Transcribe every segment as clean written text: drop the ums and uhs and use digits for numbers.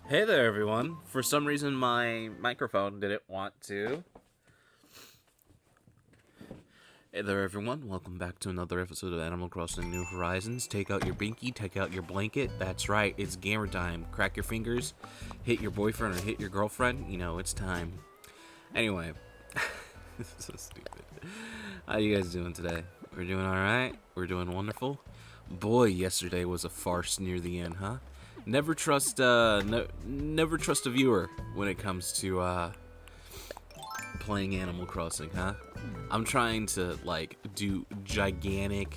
Hey there, everyone. For some reason, my microphone didn't want to. Hey there, everyone. Welcome back to another episode of Animal Crossing New Horizons. Take out your binky, take out your blanket. That's right, it's gamer time. Crack your fingers, hit your boyfriend or hit your girlfriend. You know, it's time. Anyway, this is so stupid. How you guys doing today? We're doing alright? We're doing wonderful? Boy, yesterday was a farce near the end, huh? Never trust never trust a viewer when it comes to playing Animal Crossing, huh? I'm trying to like do gigantic,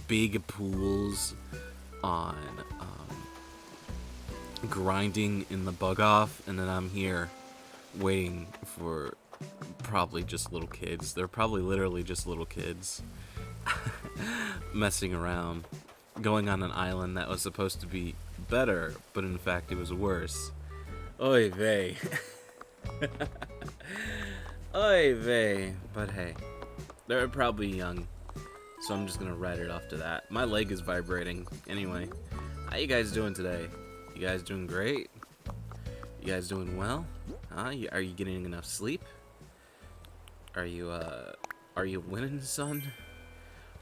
big pools on grinding in the bug off, and then I'm here waiting for probably just little kids. They're probably literally just little kids messing around, going on an island that was supposed to be better, but in fact it was worse. Oy vey. Oy vey. But hey, they're probably young, so I'm just gonna write it off to that. My leg is vibrating. Anyway, how you guys doing today? You guys doing great? You guys doing well? Are you getting enough sleep? Are you winning, son?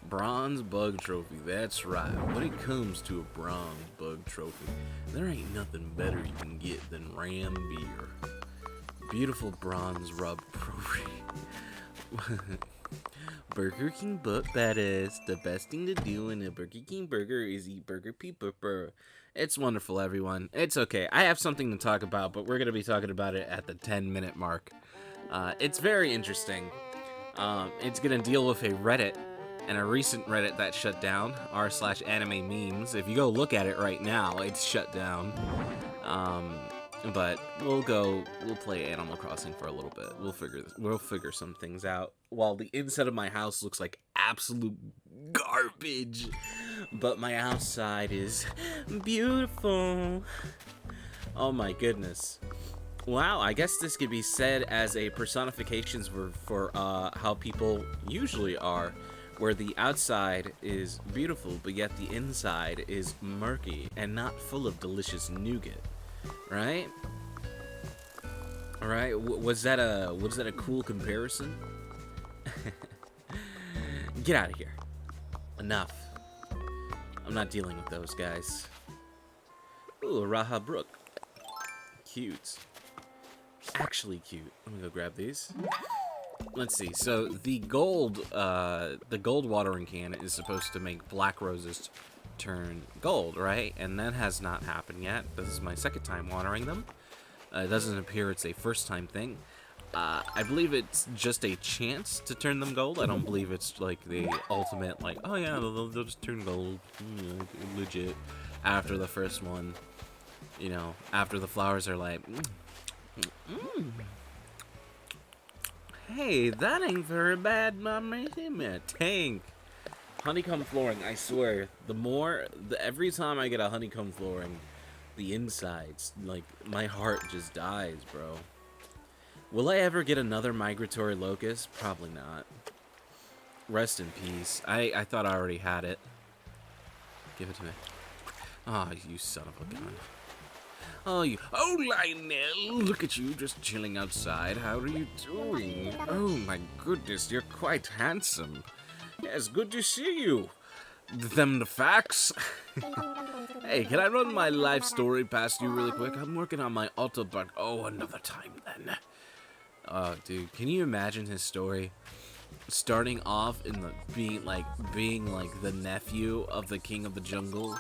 Bronze bug trophy, that's right. When it comes to a bronze bug trophy, there ain't nothing better you can get than Ram beer. Beautiful bronze rub trophy. Burger King butt badass. The best thing to do in a Burger King burger is eat Burger Pepper. It's wonderful, everyone. It's okay. I have something to talk about, but we're going to be talking about it at the 10-minute mark. It's very interesting. It's going to deal with a Reddit, and a recent Reddit that shut down, r/anime memes. If you go look at it right now, it's shut down. But we'll play Animal Crossing for a little bit. We'll figure some things out. While the inside of my house looks like absolute garbage, but my outside is beautiful. Oh my goodness. Wow, I guess this could be said as a personification for how people usually are, where the outside is beautiful, but yet the inside is murky and not full of delicious nougat, right? All right, was that a cool comparison? Get out of here. Enough. I'm not dealing with those guys. Ooh, Raha Brook. Cute. Actually cute. Let me go grab these. Let's see. So the gold watering can is supposed to make black roses turn gold, right? And that has not happened yet. This is my second time watering them. It doesn't appear it's a first time thing. I believe it's just a chance to turn them gold. I don't believe it's like the ultimate, like, oh yeah, they'll just turn gold, legit, after the first one. After the flowers are like, hey, that ain't very bad, mommy. Tank. Honeycomb flooring, I swear. Every time I get a honeycomb flooring, the insides, like, my heart just dies, bro. Will I ever get another migratory locust? Probably not. Rest in peace. I thought I already had it. Give it to me. Oh, you son of a gun. Oh, Lionel, look at you just chilling outside. How are you doing? Oh, my goodness, you're quite handsome. Yes, good to see you. Them the facts. Hey, can I run my life story past you really quick? I'm working on my autobug. Oh, another time then. Oh, dude, can you imagine his story? Starting off in being like the nephew of the king of the jungle,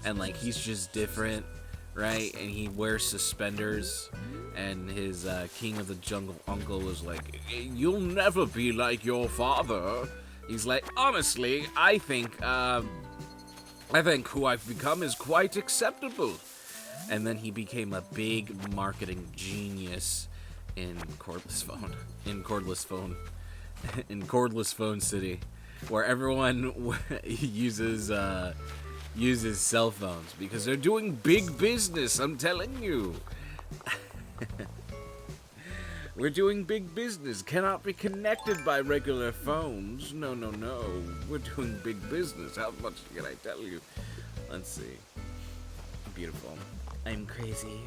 and like he's just different, right? And he wears suspenders, and his king of the jungle uncle was like, "You'll never be like your father." He's like, "Honestly, I think who I've become is quite acceptable." And then he became a big marketing genius in cordless phone city, where everyone uses cell phones because they're doing big business. I'm telling you. We're doing big business. Cannot be connected by regular phones. No. We're doing big business. How much can I tell you? Let's see. Beautiful. I'm crazy,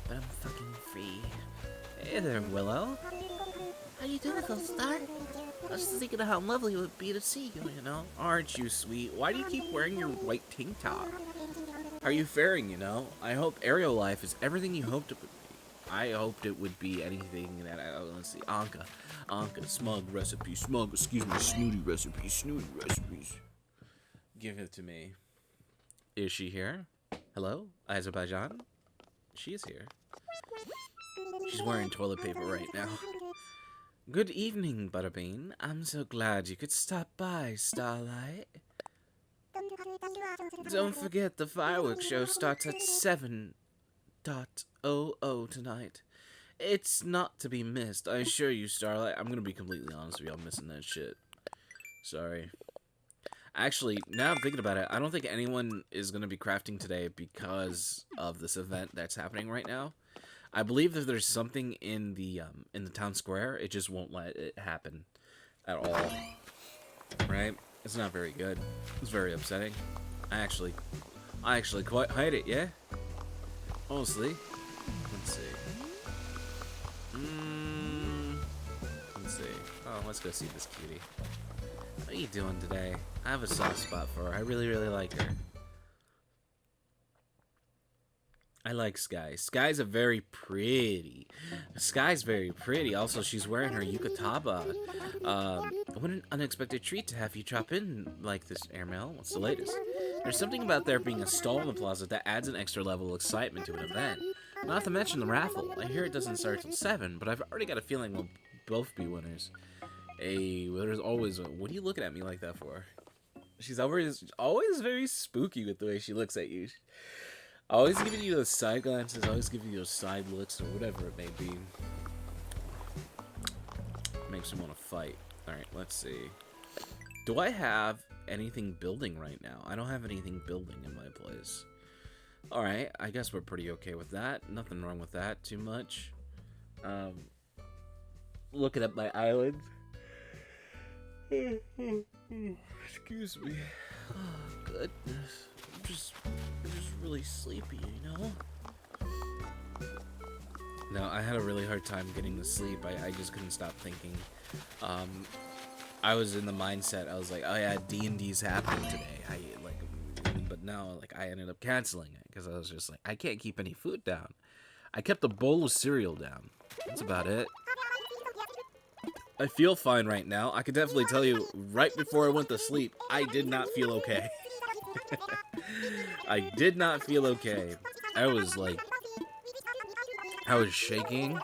but I'm fucking free. Hey there, Willow. How you doing, Star? I was just thinking of how lovely it would be to see you, you know? Aren't you sweet? Why do you keep wearing your white tank top? How are you faring, you know? I hope aerial life is everything you hoped it would be. I hoped it would be anything that let's see, Anka, smug recipe, snooty recipes. Give it to me. Is she here? Hello? Azerbaijan? She is here. She's wearing toilet paper right now. Good evening, Butterbean. I'm so glad you could stop by, Starlight. Don't forget the fireworks show starts at 7:00 tonight. It's not to be missed, I assure you, Starlight. I'm gonna be completely honest with you, I'm missing that shit. Sorry. Actually, now I'm thinking about it, I don't think anyone is gonna be crafting today because of this event that's happening right now. I believe that there's something in the town square, it just won't let it happen at all. Right? It's not very good. It's very upsetting. I actually quite hate it, yeah? Honestly. Let's see. Let's see. Oh, let's go see this cutie. What are you doing today? I have a soft spot for her. I really, really like her. I like Sky. Sky's very pretty. Sky's very pretty. Also, she's wearing her yukataba. What an unexpected treat to have you drop in like this, Airmail. What's the latest? There's something about there being a stall in the plaza that adds an extra level of excitement to an event. Not to mention the raffle. I hear it doesn't start till 7, but I've already got a feeling we'll both be winners. Hey, well, there's always one. What are you looking at me like that for? She's always very spooky with the way she looks at you. Always giving you those side glances, always giving you those side looks, or whatever it may be. Makes me want to fight. Alright, let's see. Do I have anything building right now? I don't have anything building in my place. Alright, I guess we're pretty okay with that. Nothing wrong with that too much. Looking at my island. Excuse me. Oh, goodness. I'm just really sleepy, you know? No, I had a really hard time getting to sleep. I just couldn't stop thinking. I was in the mindset, I was like, oh yeah, D&D's happening today. But now, like, I ended up canceling it because I was just like, I can't keep any food down. I kept a bowl of cereal down. That's about it. I feel fine right now. I can definitely tell you, right before I went to sleep, I did not feel okay. I did not feel okay. I was shaking.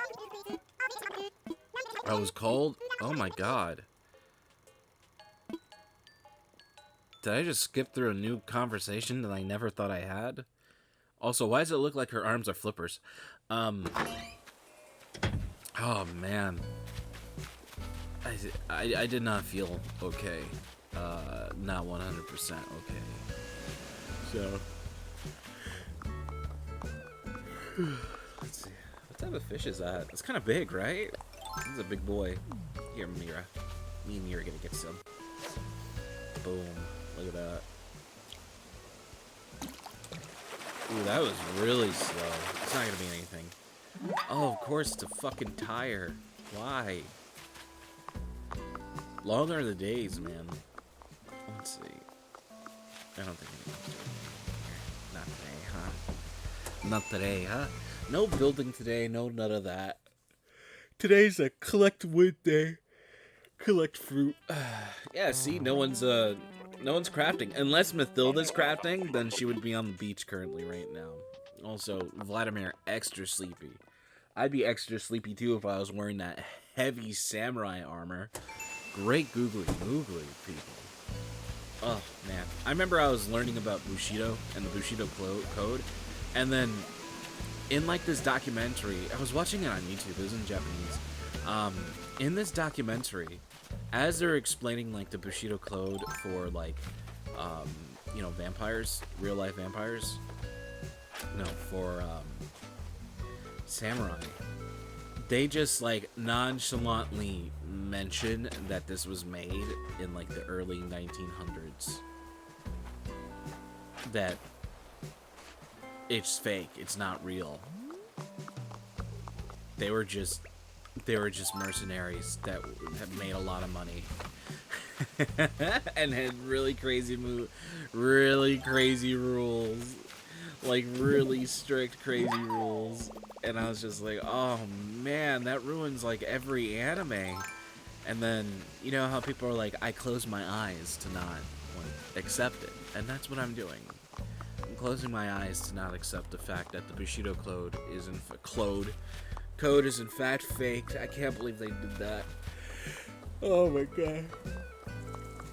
I was cold. Oh my god. Did I just skip through a new conversation that I never thought I had? Also, why does it look like her arms are flippers? Oh man. I did not feel okay. Not 100% okay. So, let's see. What type of fish is that? It's kind of big, right? This is a big boy. Here, Mira. Me and Mira are gonna get some. Boom. Look at that. Ooh, that was really slow. It's not gonna be anything. Oh, of course, it's a fucking tire. Why? Longer are the days, man. Let's see. I don't think anyone's doing anything here. Not today, huh? Not today, huh? No building today, no none of that. Today's a collect wood day. Collect fruit. Yeah, see, no one's crafting. Unless Mathilda's crafting, then she would be on the beach currently right now. Also, Vladimir, extra sleepy. I'd be extra sleepy too if I was wearing that heavy samurai armor. Great googly people. Oh, man. I remember I was learning about Bushido and the Bushido code, and then in, like, this documentary, I was watching it on YouTube, it was in Japanese, in this documentary, as they're explaining, like, the Bushido code for, like, you know, vampires, real-life vampires, no, for, samurai, they just, like, nonchalantly mention that this was made in, like, the early 1900s. That it's fake. It's not real. They were just mercenaries that have made a lot of money and had really crazy rules, like really strict crazy rules. And I was just like, oh man, that ruins like every anime. And then you know how people are like, I close my eyes to not accept it, and that's what I'm doing. I'm closing my eyes to not accept the fact that the Bushido code is in fact faked. I can't believe they did that. Oh my god.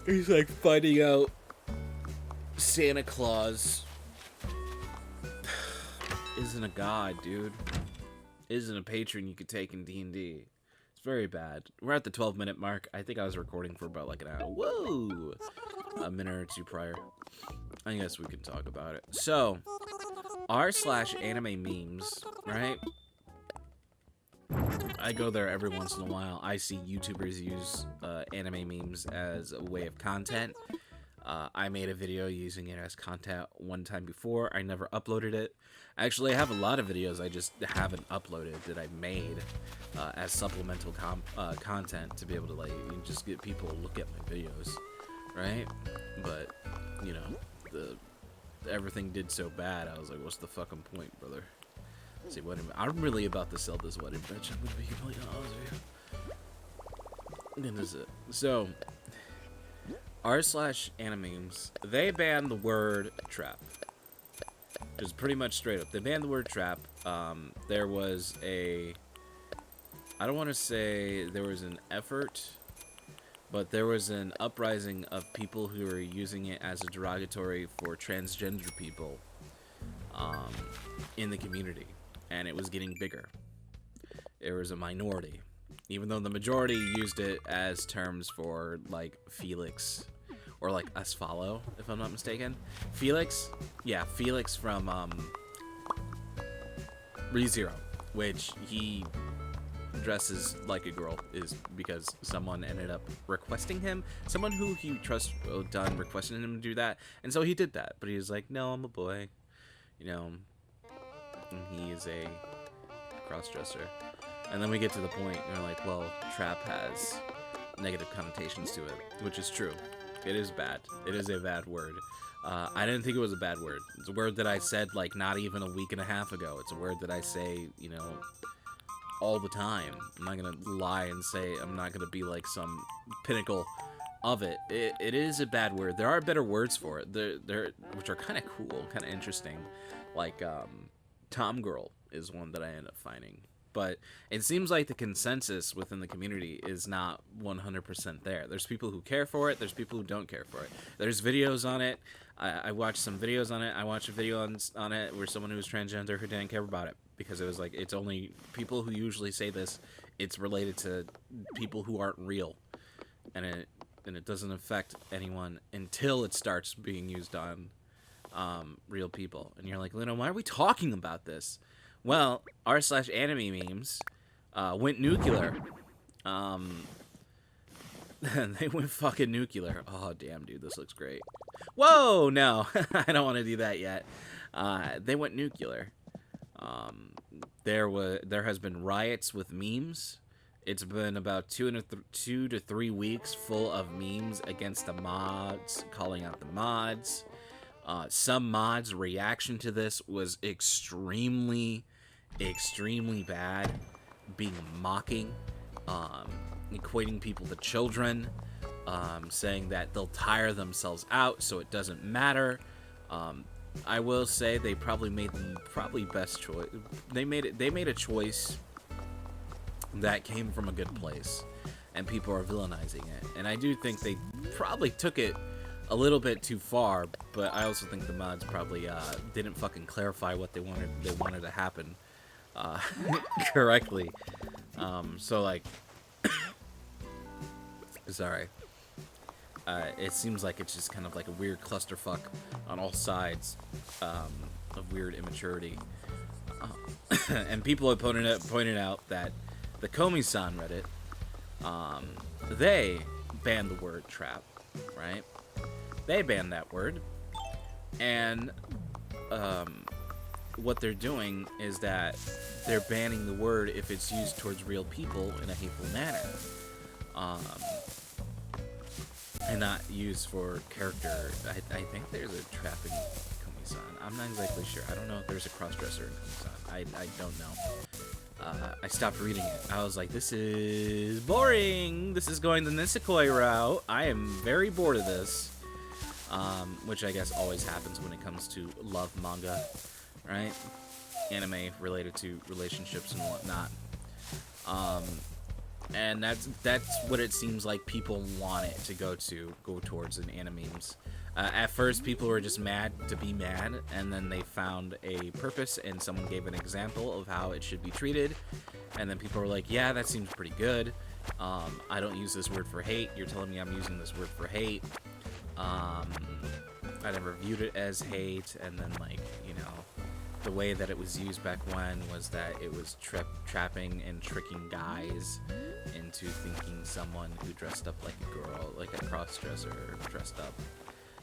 He's like finding out Santa Claus isn't a god, dude. Isn't a patron you could take in D&D. It's very bad. We're at the 12-minute mark. I think I was recording for about like an hour. Whoa! A minute or two prior. I guess we can talk about it. So, r/anime memes, right? I go there every once in a while. I see YouTubers use anime memes as a way of content. I made a video using it as content one time before. I never uploaded it. Actually, I have a lot of videos I just haven't uploaded that I made as supplemental content to be able to like just get people to look at my videos, right? But you know, everything did so bad. I was like, what's the fucking point, brother? Let's see, I'm really about to sell this wedding bench. I'm gonna be completely honest with you. And this is it. So, r/anime memes, they banned the word trap. Just pretty much straight up. They banned the word trap. There was I don't want to say there was an effort, but there was an uprising of people who were using it as a derogatory for transgender people in the community. And it was getting bigger. There was a minority. Even though the majority used it as terms for, like, Felix. Or, like, Asphalo, if I'm not mistaken. Felix? Yeah, Felix from, ReZero. Which he dresses like a girl is because someone ended up requesting him. Someone who he trusts done requesting him to do that. And so he did that. But he was like, no, I'm a boy. You know, and he is a cross-dresser. And then we get to the point and we're like, well, trap has negative connotations to it, which is true. It is bad. It is a bad word. I didn't think it was a bad word. It's a word that I said like not even a week and a half ago. It's a word that I say, you know, all the time. I'm not gonna lie and say I'm not gonna be like some pinnacle of it. It is a bad word. There are better words for it. There which are kind of cool, kind of interesting. Like Tom Girl is one that I end up finding. But it seems like the consensus within the community is not 100% there. There's people who care for it. There's people who don't care for it. There's videos on it. I watched some videos on it. I watched a video on it where someone who was transgender who didn't care about it. Because it was like, it's only people who usually say this. It's related to people who aren't real. And it doesn't affect anyone until it starts being used on real people. And you're like, Luna, why are we talking about this? Well, r/anime memes went nuclear. They went fucking nuclear. Oh, damn, dude, this looks great. Whoa, no, I don't want to do that yet. They went nuclear. There has been riots with memes. It's been about 2 to 3 weeks full of memes against the mods, calling out the mods. Some mods' reaction to this was extremely bad, being mocking, equating people to children, saying that they'll tire themselves out, so it doesn't matter. I will say they probably made the best choice. They made a choice that came from a good place, and people are villainizing it. And I do think they probably took it a little bit too far, but I also think the mods probably didn't fucking clarify what they wanted to happen correctly. So like, sorry. It seems like it's just kind of like a weird clusterfuck on all sides of weird immaturity. And people have pointed out that the Komi-san Reddit, they banned the word trap, right? They banned that word, and what they're doing is that they're banning the word if it's used towards real people in a hateful manner, and not used for character. I think there's a trapping Komi-san. I'm not exactly sure. I don't know if there's a cross-dresser in Komi-san. I don't know. I stopped reading it. I was like, this is boring. This is going the Nisekoi route. I am very bored of this. Which I guess always happens when it comes to love manga, right? Anime related to relationships and whatnot. And that's what it seems like people want it to go towards in animes. At first, people were just mad to be mad, and then they found a purpose, and someone gave an example of how it should be treated, and then people were like, yeah, that seems pretty good. I don't use this word for hate. You're telling me I'm using this word for hate. I never viewed it as hate, and then, like, you know, the way that it was used back when was that it was trapping and tricking guys into thinking someone who dressed up like a girl, like a cross-dresser dressed up.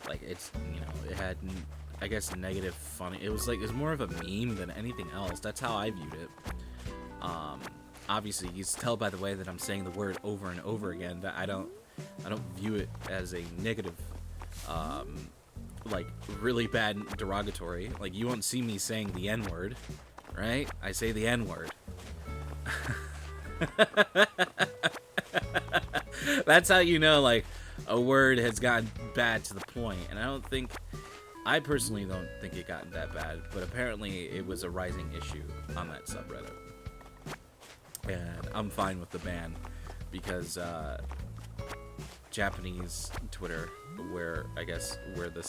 Like, it's, you know, it had, I guess, negative funny. It was more of a meme than anything else. That's how I viewed it. Obviously, you can tell by the way that I'm saying the word over and over again that I don't view it as a negative, like, really bad derogatory. Like, you won't see me saying the N-word, right? I say the N-word. That's how you know, like, a word has gotten bad to the point. And I personally don't think it got that bad, but apparently it was a rising issue on that subreddit. And I'm fine with the ban, because Japanese Twitter, where this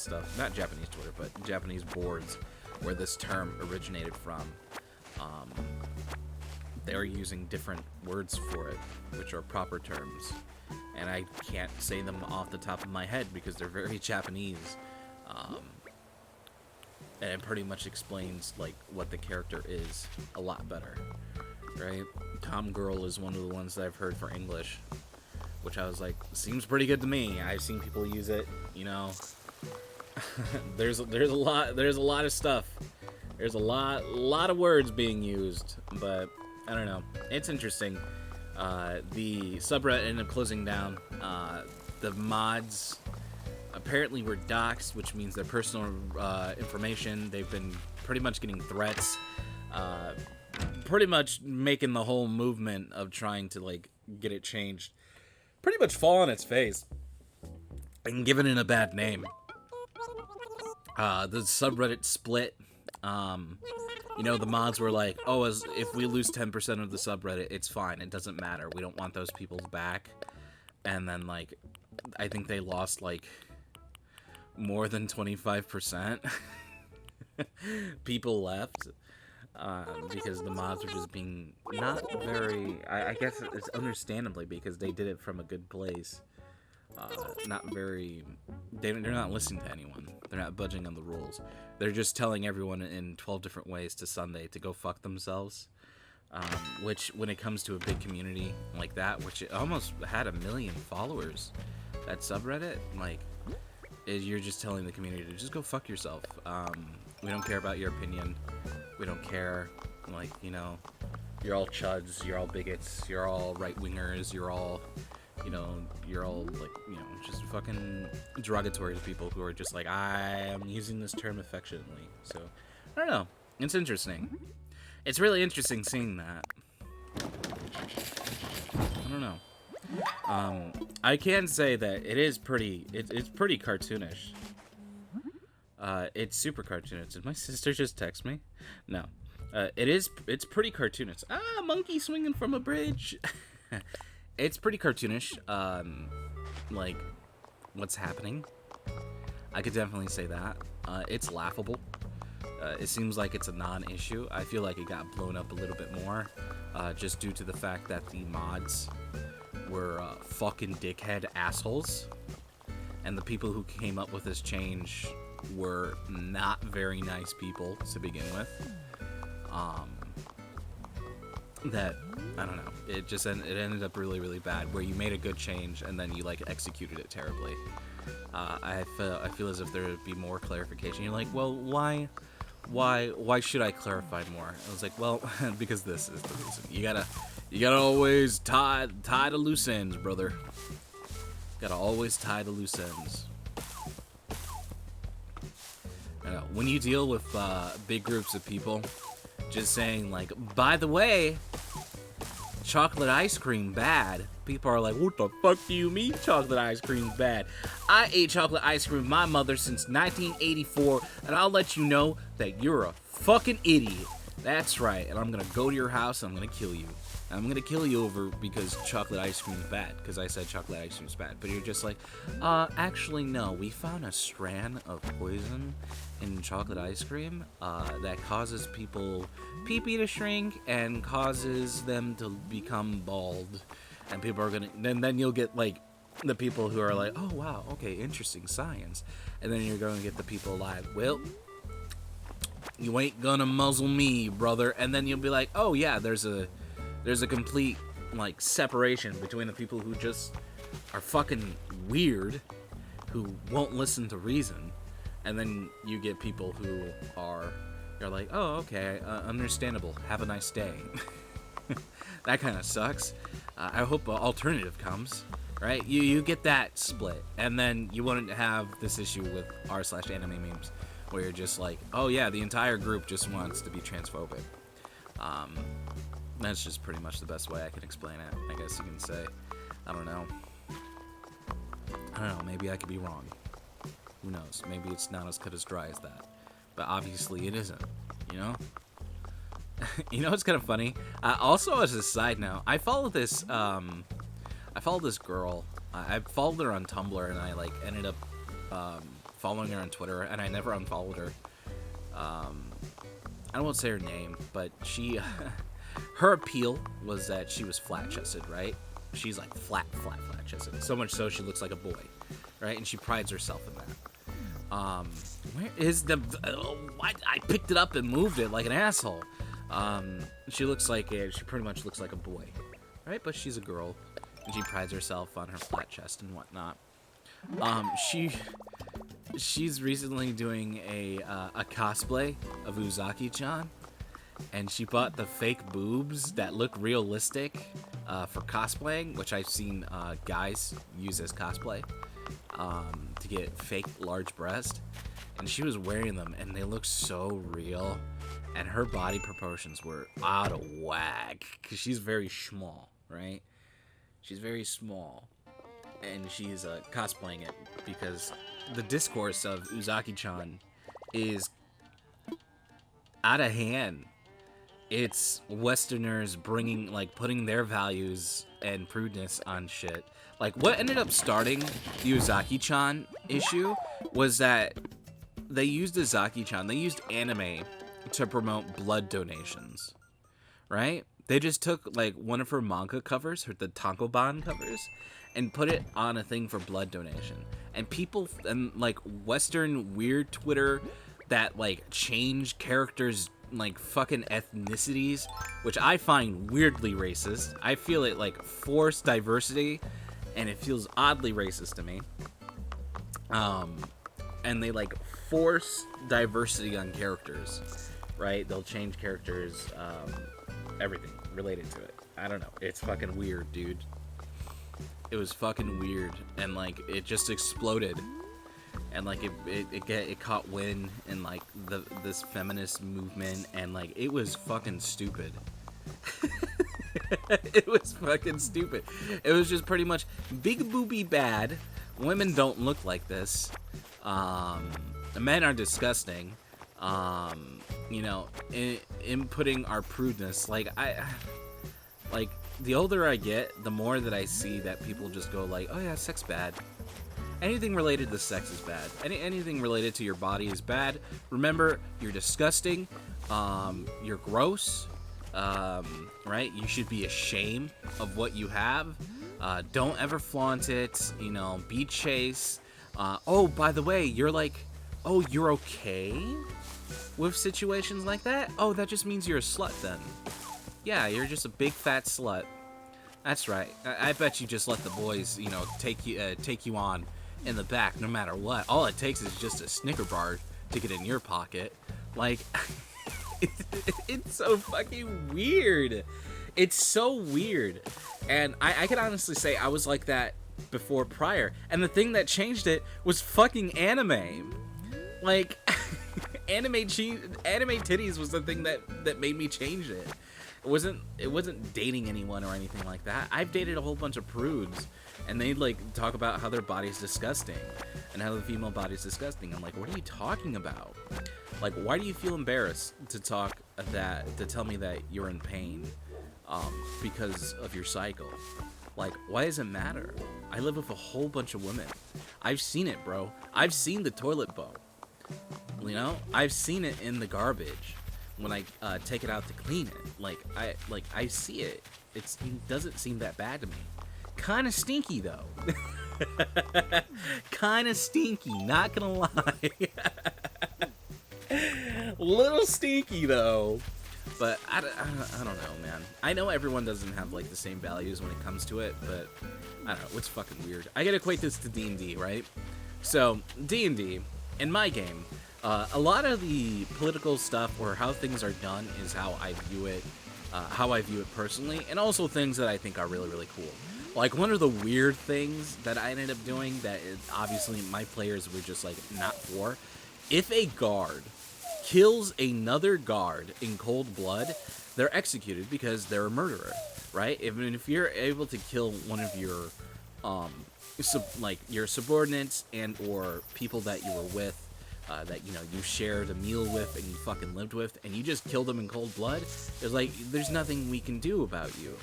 stuff, not Japanese Twitter, but Japanese boards where this term originated from, they're using different words for it, which are proper terms. And I can't say them off the top of my head because they're very Japanese. And it pretty much explains, like, what the character is a lot better, right? Tom Girl is one of the ones that I've heard for English, which I was like, seems pretty good to me. I've seen people use it, you know. there's a lot of stuff. There's a lot of words being used, but I don't know. It's interesting. The subreddit ended up closing down. The mods apparently were doxxed, which means their personal information. They've been pretty much getting threats, pretty much making the whole movement of trying to, like, get it changed pretty much fall on its face and giving it a bad name. The subreddit split. You know, the mods were like, oh, if we lose 10% of the subreddit, it's fine. It doesn't matter. We don't want those people back. And then, like, I think they lost, like, more than 25%. People left. Because the mods were just being not very, I guess it's understandably because they did it from a good place. Not very, they're not listening to anyone. They're not budging on the rules. They're just telling everyone in 12 different ways to Sunday to go fuck themselves. Which, when it comes to a big community like that, which it almost had 1 million followers, that subreddit, like, you're just telling the community to just go fuck yourself. We don't care about your opinion. We don't care. Like, you know, you're all chuds, you're all bigots, you're all right-wingers, you're all, you know, like, you know, just fucking derogatory to people who are just like, I am using this term affectionately. So, I don't know. It's interesting. It's really interesting seeing that. I don't know. I can say that it is pretty, it's pretty cartoonish. It's super cartoonish. Did my sister just text me? No. It's pretty cartoonish. Ah, monkey swinging from a bridge. It's pretty cartoonish. Like, what's happening. I could definitely say that. It's laughable. It seems like it's a non-issue. I feel like it got blown up a little bit more, just due to the fact that the mods were fucking dickhead assholes, and the people who came up with this change were not very nice people to begin with. That, I don't know, it ended up really, really bad, where you made a good change and then you, like, executed it terribly. I feel as if there would be more clarification. You're like, well, why why should I clarify more? I was like, well, because this is the reason. You gotta always tie the loose ends, brother. Gotta always tie the loose ends. I know, when you deal with big groups of people, just saying like, by the way, chocolate ice cream bad. People are like, what the fuck do you mean chocolate ice cream bad? I ate chocolate ice cream with my mother since 1984, and I'll let you know that you're a fucking idiot. That's right, and I'm gonna go to your house and I'm gonna kill you. I'm gonna kill you over because chocolate ice cream is bad, because I said chocolate ice cream is bad. But you're just like, actually no, we found a strand of poison in chocolate ice cream that causes people pee-pee to shrink and causes them to become bald. And people are gonna, then you'll get like the people who are like, oh wow, okay, interesting science. And then you're gonna get the people like, well, you ain't gonna muzzle me, brother. And then you'll be like, oh yeah, there's a complete like separation between the people who just are fucking weird, who won't listen to reason, and then you get people who you're like, oh okay, understandable, have a nice day. That kind of sucks. I hope an alternative comes, right? You get that split, and then you wouldn't have this issue with r/anime memes where you're just like, oh yeah, the entire group just wants to be transphobic. That's just pretty much the best way I can explain it, I guess you can say. I don't know, maybe I could be wrong. Who knows? Maybe it's not as cut as dry as that. But obviously it isn't, you know? You know what's kind of funny? Also, as a side note, I follow this girl. I followed her on Tumblr, and I like ended up following her on Twitter, and I never unfollowed her. I won't say her name, but she, her appeal was that she was flat-chested, right? She's like flat-chested. So much so she looks like a boy, right? And she prides herself in that. Where is the? I picked it up and moved it like an asshole. She pretty much looks like a boy, right? But she's a girl, and she prides herself on her flat chest and whatnot. She's recently doing a cosplay of Uzaki-chan, and she bought the fake boobs that look realistic for cosplaying, which I've seen guys use as cosplay to get fake large breast, and she was wearing them, and they look so real. And her body proportions were out of whack, because she's very small, right? She's very small, and she's cosplaying it because the discourse of Uzaki-chan is out of hand. It's Westerners putting their values and prudeness on shit. Like, what ended up starting the Uzaki-chan issue was that they used Uzaki-chan, they used anime to promote blood donations, right? They just took like one of her manga covers, the Tankoban covers, and put it on a thing for blood donation. And people and like Western weird Twitter that like change characters like fucking ethnicities, which I find weirdly racist. I feel it like forced diversity, and it feels oddly racist to me. And they like force diversity on characters. Right? They'll change characters, everything related to it. I don't know. It's fucking weird, dude. It was fucking weird, and like it just exploded, and like it caught wind in like this feminist movement, and like it was fucking stupid. It was fucking stupid. It was just pretty much big booby bad. Women don't look like this. The men are disgusting. You know, inputting our prudeness, like the older I get, the more that I see that people just go like, oh yeah, sex bad. Anything related to sex is bad. Anything related to your body is bad. Remember, you're disgusting. You're gross. Right? You should be ashamed of what you have. Don't ever flaunt it. You know, be chaste. Oh, by the way, you're like, oh, you're okay with situations like that? Oh, that just means you're a slut then. Yeah, you're just a big fat slut. That's right. I bet you just let the boys, you know, take you on in the back no matter what. All it takes is just a Snicker bar to get in your pocket. Like, it's so fucking weird. It's so weird. And I can honestly say I was like that before prior. And the thing that changed it was fucking anime. Like, anime titties was the thing that made me change it. It wasn't dating anyone or anything like that. I've dated a whole bunch of prudes, and they like talk about how their body's disgusting and how the female body's disgusting. I'm like, what are you talking about? Like, why do you feel embarrassed to tell me that you're in pain because of your cycle? Like, why does it matter? I live with a whole bunch of women. I've seen it, bro. I've seen the toilet bowl. You know, I've seen it in the garbage when I take it out to clean it. I see it. It doesn't seem that bad to me. Kind of stinky though. Kind of stinky, not gonna lie. Little stinky though. But I don't know, man. I know everyone doesn't have like the same values when it comes to it, but I don't know. It's fucking weird. I gotta equate this to D&D, right? So D&D, in my game, a lot of the political stuff or how things are done is how I view it personally, and also things that I think are really, really cool. Like, one of the weird things that I ended up doing that obviously my players were just like not for, if a guard kills another guard in cold blood, they're executed because they're a murderer, right? If you're able to kill one of your your subordinates and or people that you were with, that you shared a meal with and you fucking lived with, and you just killed them in cold blood, it's like there's nothing we can do about you.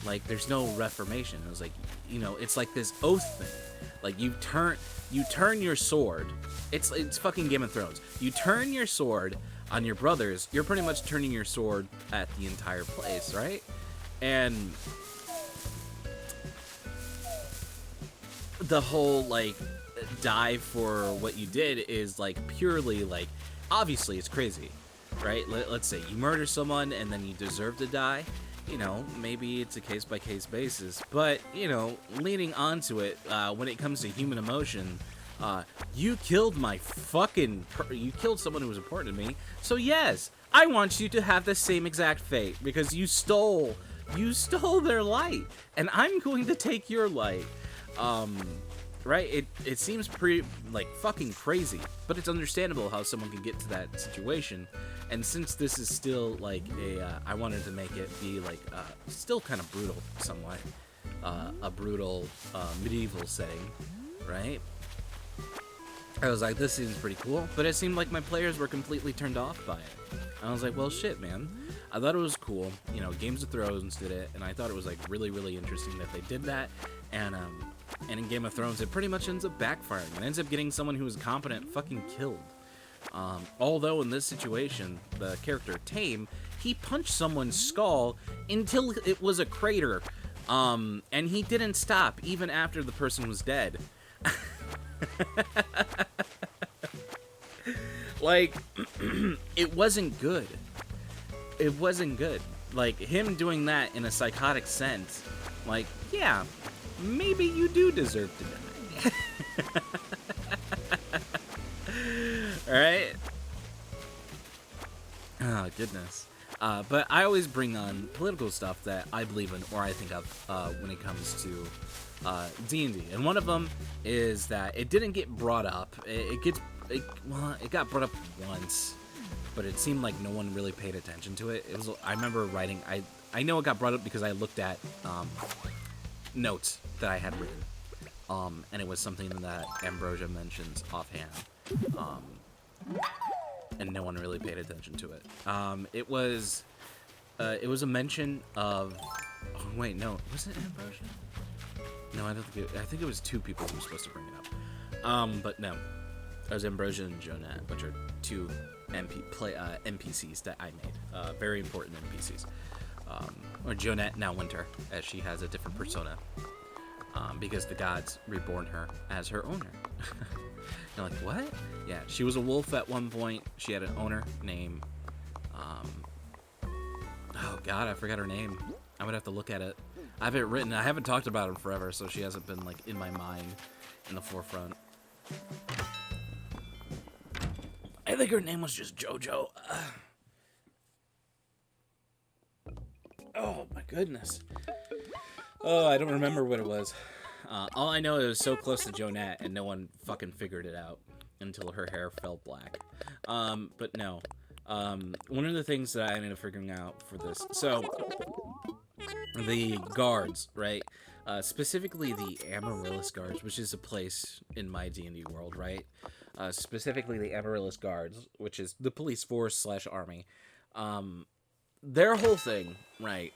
Like, there's no reformation. It was like, it's like this oath thing. Like, you turn your sword. It's fucking Game of Thrones. You turn your sword on your brothers. You're pretty much turning your sword at the entire place, right? And the whole like dive for what you did is like purely like, obviously it's crazy, right? Let's say you murder someone and then you deserve to die. Maybe it's a case-by-case basis, but, leading onto it, when it comes to human emotion, you killed you killed someone who was important to me, so yes, I want you to have the same exact fate, because you stole their light, and I'm going to take your light. Right? It seems pretty, like, fucking crazy, but it's understandable how someone can get to that situation. And since this is still, like, I wanted to make it be, like, still kind of brutal, somewhat. A brutal, medieval setting, right? I was like, this seems pretty cool, but it seemed like my players were completely turned off by it. I was like, well, shit, man. I thought it was cool. Games of Thrones did it, and I thought it was, like, really, really interesting that they did that. And in Game of Thrones, it pretty much ends up backfiring. It ends up getting someone who is competent fucking killed. Although in this situation, the character Tame, he punched someone's skull until it was a crater. And he didn't stop even after the person was dead. Like, it wasn't good. It wasn't good. Like, him doing that in a psychotic sense, like, yeah, maybe you do deserve to die. Alright? Oh, goodness. But I always bring on political stuff that I believe in or I think of when it comes to D&D. And one of them is that it didn't get brought up. It got brought up once, but it seemed like no one really paid attention to it. I remember writing, I know it got brought up because I looked at notes that I had written. And it was something that Ambrosia mentions offhand. And no one really paid attention to it. It was a mention of, oh wait, no, was it Ambrosia? No, I don't think I think it was two people who were supposed to bring it up. But no, it was Ambrosia and Jonette, which are two NPCs that I made. Very important NPCs. Or Jonette, now Winter, as she has a different persona. Because the gods reborn her as her owner. You're like, what? Yeah, she was a wolf at one point. She had an owner named, oh god, I forgot her name. I would have to look at it. I have it written. I haven't talked about her forever, so she hasn't been, like, in my mind in the forefront. I think her name was just JoJo. Oh my goodness. Oh, I don't remember what it was. All I know, it was so close to Jonette, and no one fucking figured it out until her hair felt black. But no. One of the things that I ended up figuring out for this, so the guards, right? Specifically the Amaryllis Guards, which is a place in my D&D world, right? Specifically the Amaryllis Guards, which is the police force / army. Their whole thing, right?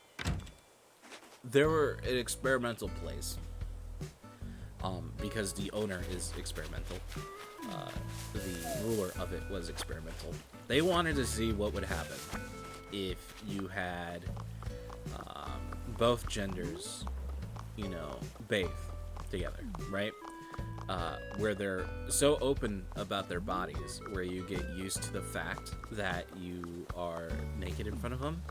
They were an experimental place. Because the owner is experimental. The ruler of it was experimental. They wanted to see what would happen if you had both genders, you know, bathe together, right? Where they're so open about their bodies, where you get used to the fact that you are naked in front of them,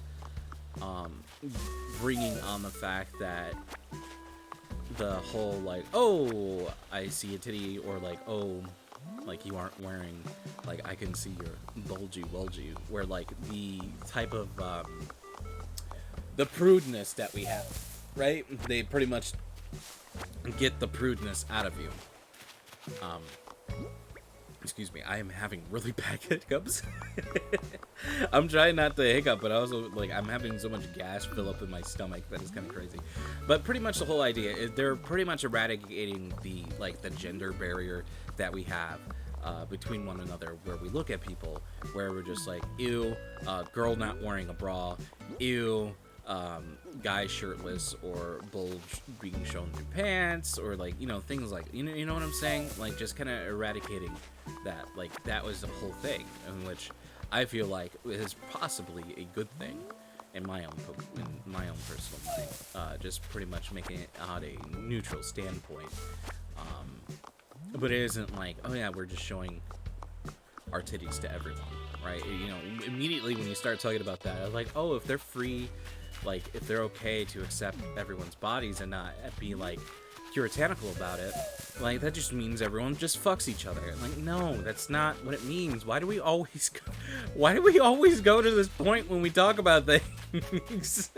bringing on the fact that the whole, like, oh, I see a titty, or like, oh, like, you aren't wearing, like, I can see your bulgy, where, like, the type of, the prudeness that we have, right? They pretty much get the prudeness out of you. Excuse me, I am having really bad hiccups. I'm trying not to hiccup, but also, like, I'm having so much gas fill up in my stomach that is kind of crazy. But pretty much the whole idea is they're pretty much eradicating the gender barrier that we have between one another, where we look at people, where we're just like, ew, girl not wearing a bra, ew, guy shirtless or bulge being shown through pants, or, like, you know, things like, you know what I'm saying? Like, just kind of eradicating that. Like, that was the whole thing, in which I feel like is possibly a good thing in my own personal mind. Just pretty much making it on a neutral standpoint. But it isn't like, oh yeah, we're just showing our titties to everyone, right? You know, immediately when you start talking about that, I was like, oh, if they're free, like, if they're okay to accept everyone's bodies and not be, like, puritanical about it, like, that just means everyone just fucks each other. Like, no, that's not what it means. Why do we always go to this point when we talk about things?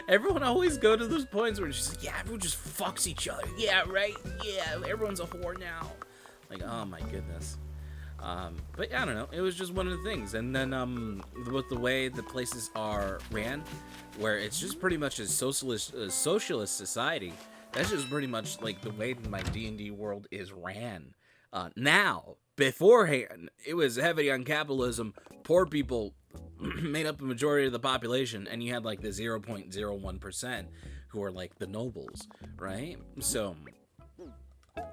Everyone always go to those points where it's just like, yeah, everyone just fucks each other. Yeah, right? Yeah, everyone's a whore now. Like, oh my goodness. But I don't know, it was just one of the things. And then with the way the places are ran, where it's just pretty much a socialist society, that's just pretty much like the way my D&D world is ran. Now, beforehand, it was heavy on capitalism. Poor people made up the majority of the population, and you had like the 0.01% who are like the nobles, right? So,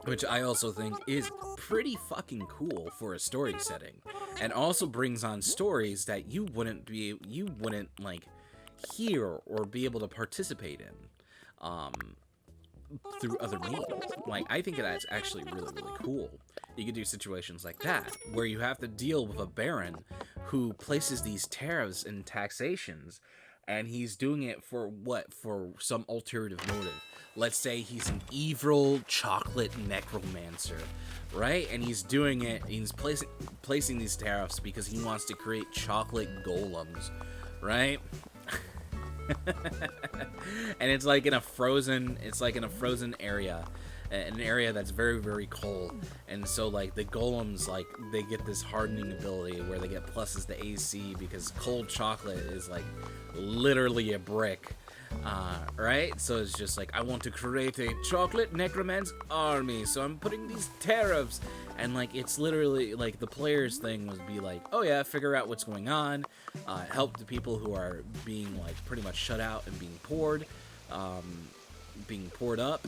which I also think is pretty fucking cool for a story setting, and also brings on stories that you wouldn't like hear or be able to participate in through other means. Like, I think that's actually really, really cool. You could do situations like that, where you have to deal with a baron who places these tariffs and taxations, and he's doing it for what? For some ulterior motive. Let's say he's an evil chocolate necromancer, right? And he's doing it, he's placing these tariffs because he wants to create chocolate golems, right? And it's like in a frozen area, an area that's very, very cold. And so, like, the golems, like, they get this hardening ability where they get pluses to AC because cold chocolate is, like, literally a brick. Right? So it's just like, I want to create a chocolate necromancer army, so I'm putting these tariffs. And, like, it's literally, like, the player's thing was be like, oh yeah, figure out what's going on, help the people who are being, like, pretty much shut out and being poured up,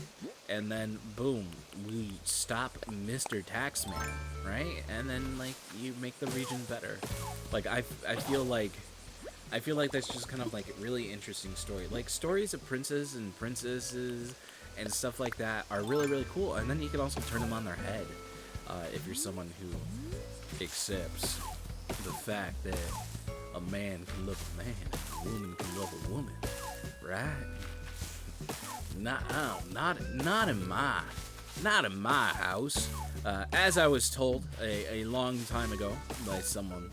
and then boom, we stop Mr. Taxman, right? And then, like, you make the region better. Like, I feel like that's just kind of like a really interesting story. Like, stories of princes and princesses and stuff like that are really, really cool. And then you can also turn them on their head if you're someone who accepts the fact that a man can love a man, a woman can love a woman, right? Not in my Not in my house. As I was told a long time ago by someone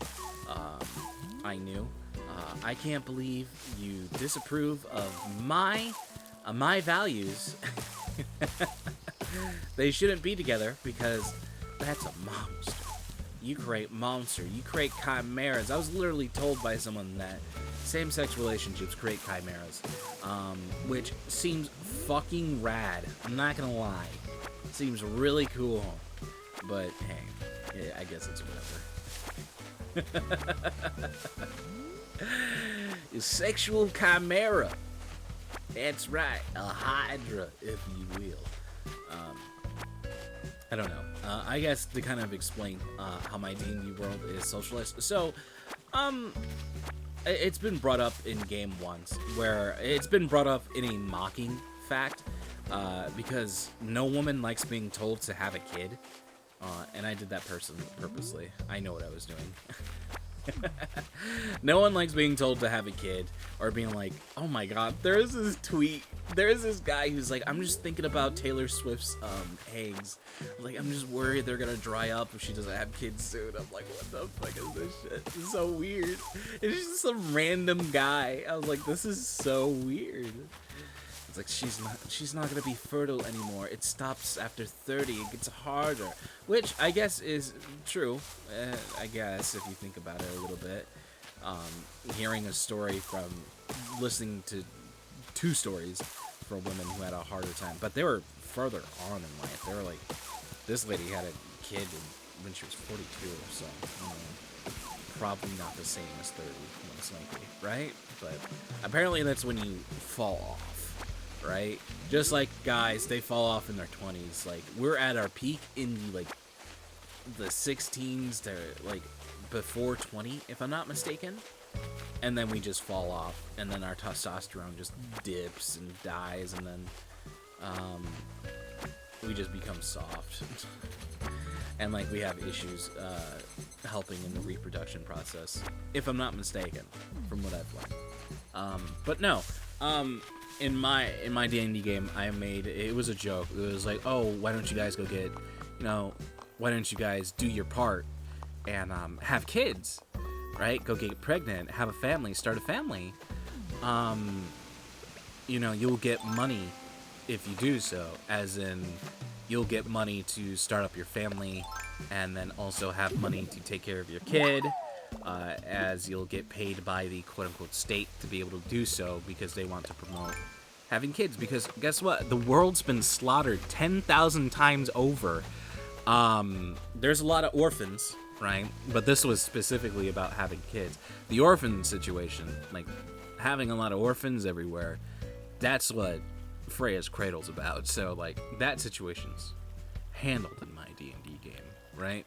I knew, I can't believe you disapprove of my values. They shouldn't be together because that's a monster. You create monster. You create chimeras. I was literally told by someone that same-sex relationships create chimeras, which seems fucking rad. I'm not gonna lie. Seems really cool. But hey, yeah, I guess it's whatever. A sexual chimera. That's right, a hydra, if you will. I don't know. I guess to kind of explain how my D&D world is socialist. So, it's been brought up in game once, where it's been brought up in a mocking fact, because no woman likes being told to have a kid, and I did that purposely. I know what I was doing. No one likes being told to have a kid, or being like, oh my god, there's this tweet, there's this guy who's like, I'm just thinking about Taylor Swift's eggs, like, I'm just worried they're gonna dry up if she doesn't have kids soon. I'm like, what the fuck is this shit? This is so weird. It's just some random guy. I was like, this is so weird. It's like, she's not gonna be fertile anymore. It stops after 30. It gets harder, which I guess is true. I guess if you think about it a little bit, hearing a story from listening to 2 stories from women who had a harder time, but they were further on in life. They were like, this lady had a kid when she was 42 or so. Probably not the same as 30, most likely, right? But apparently that's when you fall off. Right? Just like guys, they fall off in their 20s. Like, we're at our peak in like the 16s to like before 20, if I'm not mistaken. And then we just fall off, and then our testosterone just dips and dies, and then we just become soft. And like we have issues helping in the reproduction process, if I'm not mistaken, from what I've learned. But no, in my D&D game, I made, it was a joke. It was like, oh, why don't you guys go get, why don't you guys do your part and have kids, right? Go get pregnant, have a family, start a family. You'll get money if you do so, as in you'll get money to start up your family and then also have money to take care of your kid, as you'll get paid by the quote-unquote state to be able to do so, because they want to promote having kids. Because guess what? The world's been slaughtered 10,000 times over. There's a lot of orphans, right? But this was specifically about having kids. The orphan situation, like having a lot of orphans everywhere, that's what Freya's Cradle's about. So like that situation's handled in my D&D game, right?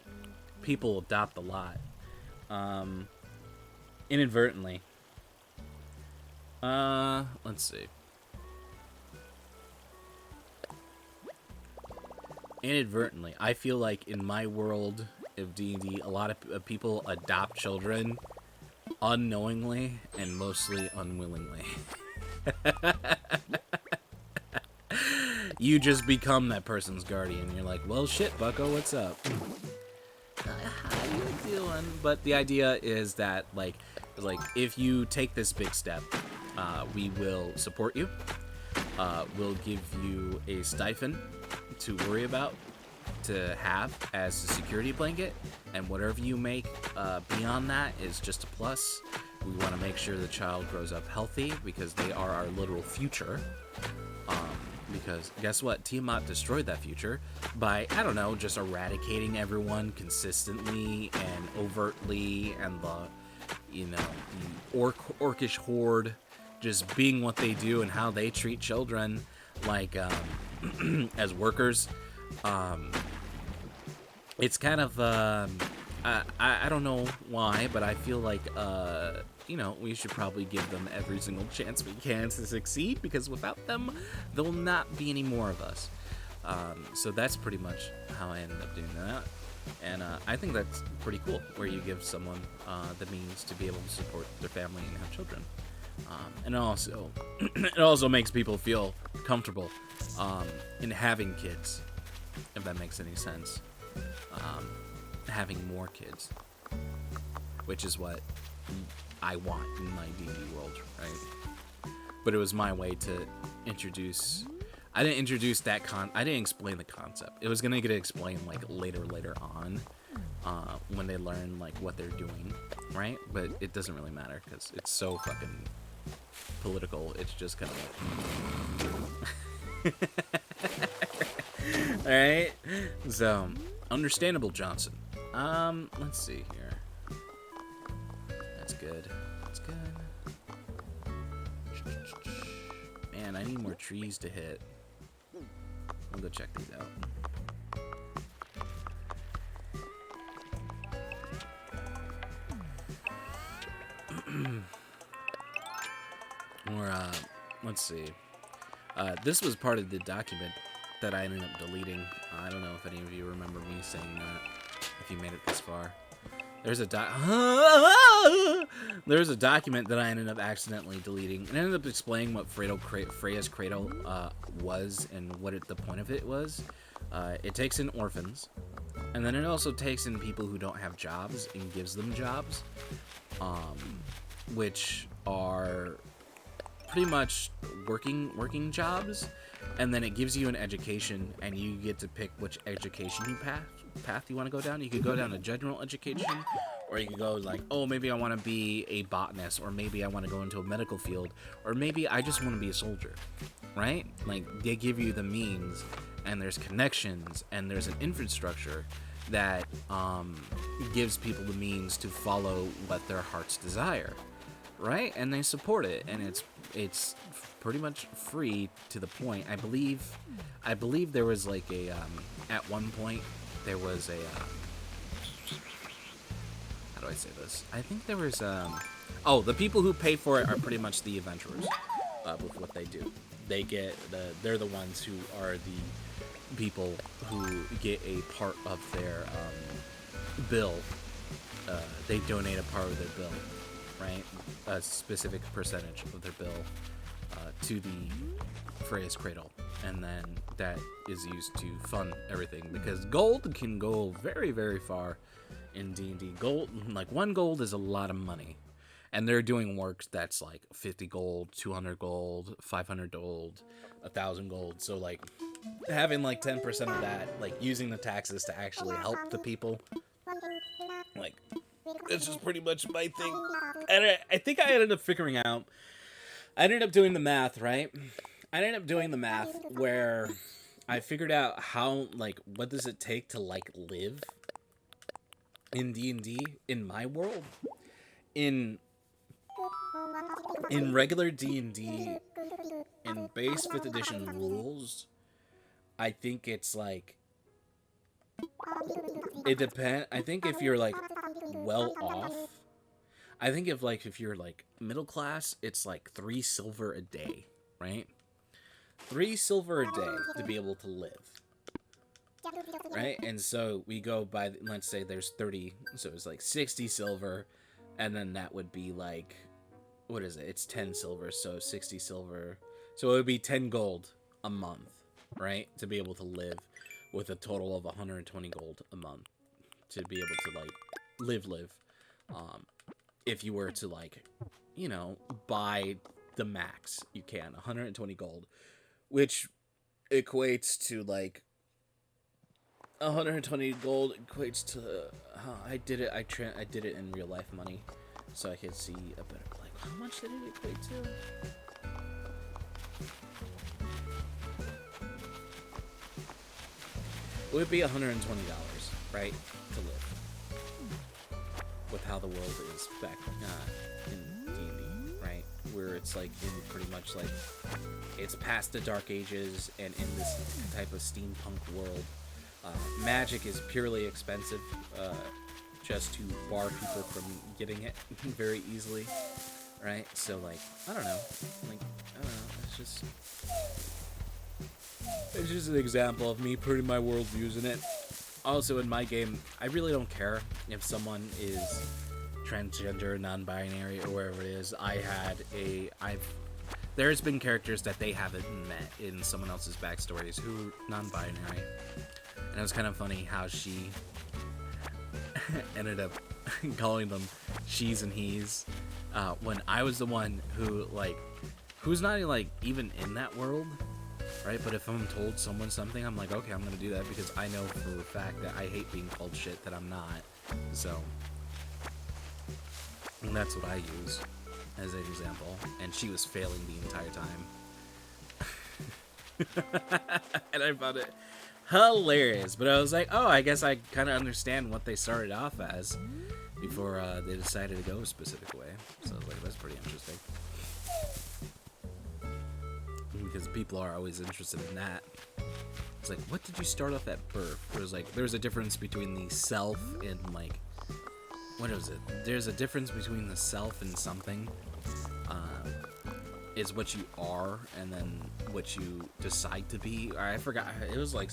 People adopt a lot. Inadvertently. Let's see. Inadvertently, I feel like in my world of D&D, a lot of people adopt children unknowingly and mostly unwillingly. You just become that person's guardian. You're like, well, shit, bucko, what's up? How you doing? But the idea is that, like, if you take this big step, we will support you. We'll give you a stipend to worry about, to have as a security blanket, and whatever you make beyond that is just a plus. We want to make sure the child grows up healthy, because they are our literal future. Because guess what? Tiamat destroyed that future by, I don't know, just eradicating everyone consistently and overtly, and the orcish horde just being what they do and how they treat children, like as workers. It's kind of I don't know why, but I feel like we should probably give them every single chance we can to succeed, because without them, there will not be any more of us. So that's pretty much how I ended up doing that. And I think that's pretty cool, where you give someone the means to be able to support their family and have children. And also, it also makes people feel comfortable in having kids. if that makes any sense. Having more kids, which is what I want in my D&D world, right? But it was my way to introduce. I didn't introduce that I didn't explain the concept. It was gonna get explained like later on, when they learn like what they're doing, right? But it doesn't really matter because it's so fucking political. It's just kind of like, all right. So, understandable, Johnson. Let's see here. That's good. That's good. Man, I need more trees to hit. I'll go check these out. Or, let's see. This was part of the document that I ended up deleting. I don't know if any of you remember me saying that, if you made it this far. There's a document that I ended up accidentally deleting. It ended up explaining what Freya's Cradle was and what the point of it was. It takes in orphans, and then it also takes in people who don't have jobs and gives them jobs, which are pretty much working jobs, and then it gives you an education, and you get to pick which education path you want to go down. You could go down a general education, or you could go like, oh, maybe I want to be a botanist, or maybe I want to go into a medical field, or maybe I just want to be a soldier, right? Like, they give you the means, and there's connections, and there's an infrastructure that gives people the means to follow what their hearts desire, right? And they support it, and it's pretty much free to the point. I believe there was like a at one point there was a how do I say this? I think there was the people who pay for it are pretty much the adventurers with what they do. They're the ones who are the people who get a part of their bill. They donate a part of their bill, right? A specific percentage of their bill to the Freya's Cradle, and then that is used to fund everything, because gold can go very, very far in D&D. Gold, like 1 gold is a lot of money, and they're doing work that's like 50 gold, 200 gold, 500 gold, 1,000 gold. So like having like 10% of that, like using the taxes to actually help the people, like, it's just pretty much my thing. And I think I ended up doing the math, right? I ended up doing the math where I figured out how, like, what does it take to, like, live in D&D in my world? In regular D&D, in base 5th edition rules, I think it's, like, it depends. I think if you're, like, well off, I think if you're like middle class, it's like 3 silver a day, right? 3 silver a day to be able to live, right? And so we go by, let's say there's 30, so it's like 60 silver, and then that would be like, what is it? It's 10 silver, so 60 silver, so it would be 10 gold a month, right? To be able to live with a total of 120 gold a month to be able to like live. If you were to, like, you know, buy the max, you can 120 gold, which equates to like 120 gold equates to I did it in real life money, so I could see a better, like, how much did it equate to? It would be $120, right, to live. With how the world is back in D&D, right? Where it's like in pretty much like it's past the Dark Ages and in this type of steampunk world. Magic is purely expensive, just to bar people from getting it very easily, right? So like, I don't know, it's just an example of me putting my worldviews in it. Also, in my game, I really don't care if someone is transgender, non-binary, or wherever it is. There's been characters that they haven't met in someone else's backstories who are non-binary. And it was kind of funny how she ended up calling them she's and he's, when I was the one who, like, who's not, like, even in that world, right? But if I'm told someone something, I'm like, okay, I'm gonna do that because I know for a fact that I hate being called shit that I'm not. So, and that's what I use as an example. And she was failing the entire time. And I found it hilarious. But I was like, oh, I guess I kind of understand what they started off as before they decided to go a specific way. So I was like, that's pretty interesting. Because people are always interested in that. It's like, what did you start off at birth? There's a difference between the self and, like, what is it? There's a difference between the self and something. Is what you are, and then what you decide to be. I forgot. It was like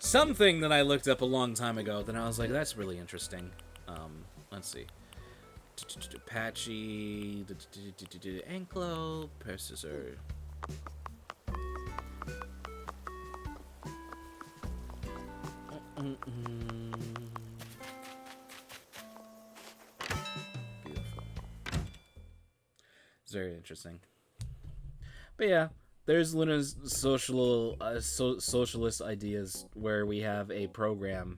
something that I looked up a long time ago. Then I was like, that's really interesting. Let's see. Apache, Anklo, processor. Beautiful. It's very interesting. But yeah, there's Luna's socialist ideas, where we have a program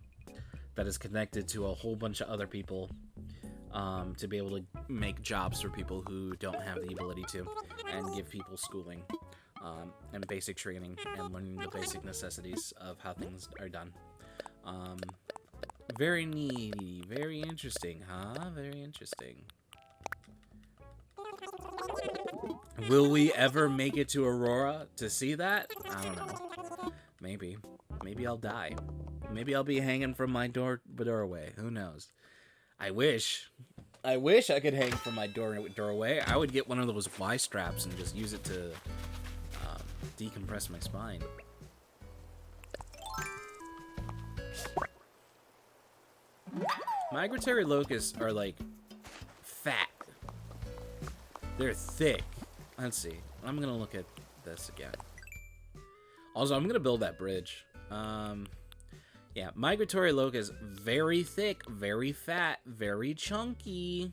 that is connected to a whole bunch of other people, to be able to make jobs for people who don't have the ability to, and give people schooling, and basic training, and learning the basic necessities of how things are done. Very neat, very interesting, huh? Very interesting. Will we ever make it to Aurora to see that? I don't know. Maybe. Maybe I'll die. Maybe I'll be hanging from my doorway. Who knows? I wish I could hang from my doorway. I would get one of those Y straps and just use it to decompress my spine. Migratory locusts are, like, fat. They're thick. Let's see. I'm gonna look at this again. Also, I'm gonna build that bridge. Yeah, migratory locust, very thick, very fat, very chunky.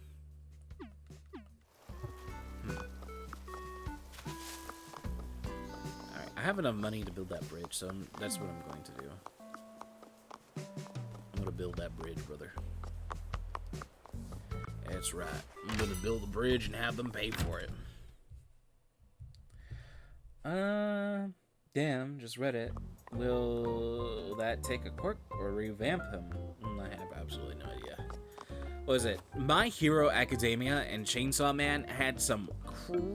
Alright, I have enough money to build that bridge, so that's what I'm going to do. I'm gonna build that bridge, brother. That's right. I'm gonna build a bridge and have them pay for it. Damn, just read it. Will that take a quirk or revamp him? I have absolutely no idea. What is it? My Hero Academia and Chainsaw Man had some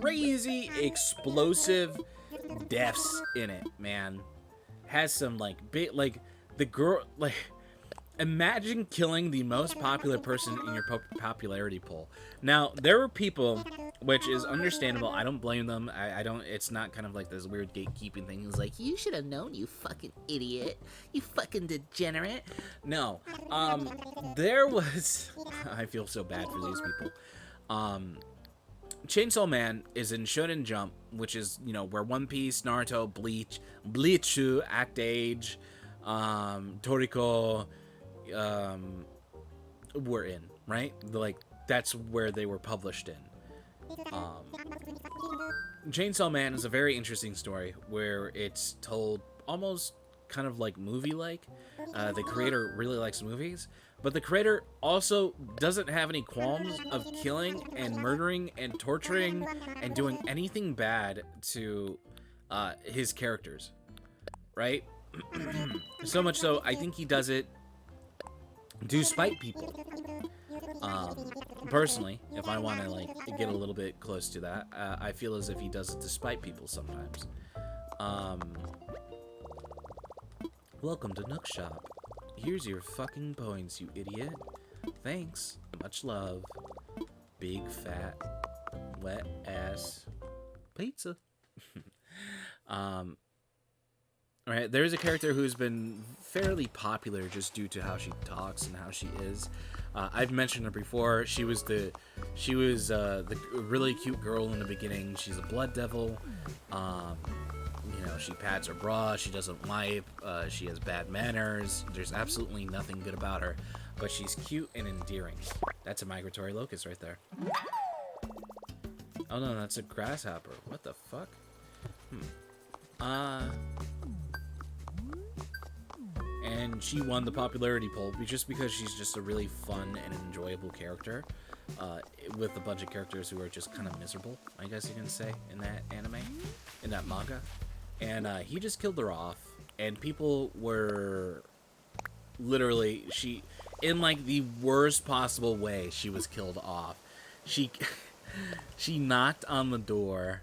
crazy explosive deaths in it, man. Has some, like, big, like, the girl, like, imagine killing the most popular person in your popularity poll. Now, there were people, which is understandable. I don't blame them. I don't, it's not kind of like this weird gatekeeping thing. It's like, you should have known, you fucking idiot. You fucking degenerate. No. There was, I feel so bad for these people. Chainsaw Man is in Shonen Jump, which is, you know, where One Piece, Naruto, Bleach, Act Age, Toriko, were in, right? Like, that's where they were published in. Chainsaw Man is a very interesting story where it's told almost kind of like movie-like. The creator really likes movies, but the creator also doesn't have any qualms of killing and murdering and torturing and doing anything bad to his characters, right? So much so, I think he does it to spite people. Personally, if I want to, like, get a little bit close to that, I feel as if he does it to spite people sometimes. Welcome to Nook Shop. Here's your fucking points, you idiot. Thanks. Much love. Big fat wet ass pizza. Right, there's a character who's been fairly popular just due to how she talks and how she is. I've mentioned her before. She was the really cute girl in the beginning. She's a blood devil. You know, she pads her bra, she doesn't wipe, she has bad manners. There's absolutely nothing good about her, but she's cute and endearing. That's a migratory locust right there. Oh no, that's a grasshopper. What the fuck? And she won the popularity poll just because she's just a really fun and enjoyable character, with a bunch of characters who are just kind of miserable, I guess you can say, in that anime, in that manga. And he just killed her off, and people were literally, in like the worst possible way, she was killed off. She knocked on the door,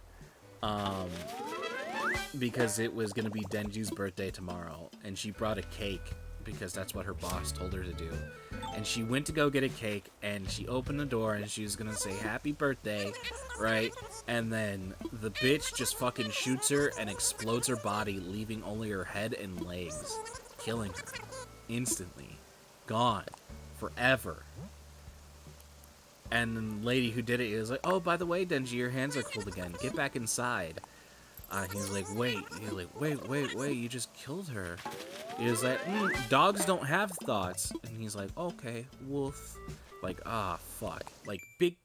because it was going to be Denji's birthday tomorrow, and she brought a cake because that's what her boss told her to do. And she went to go get a cake, and she opened the door, and she was going to say happy birthday, right? And then the bitch just fucking shoots her and explodes her body, leaving only her head and legs, killing her instantly. Gone. Forever. And the lady who did it is like, oh, by the way, Denji, your hands are cold again. Get back inside. He's like, wait, you just killed her. He's like, dogs don't have thoughts. And he's like, okay, woof. Like, fuck. Like, big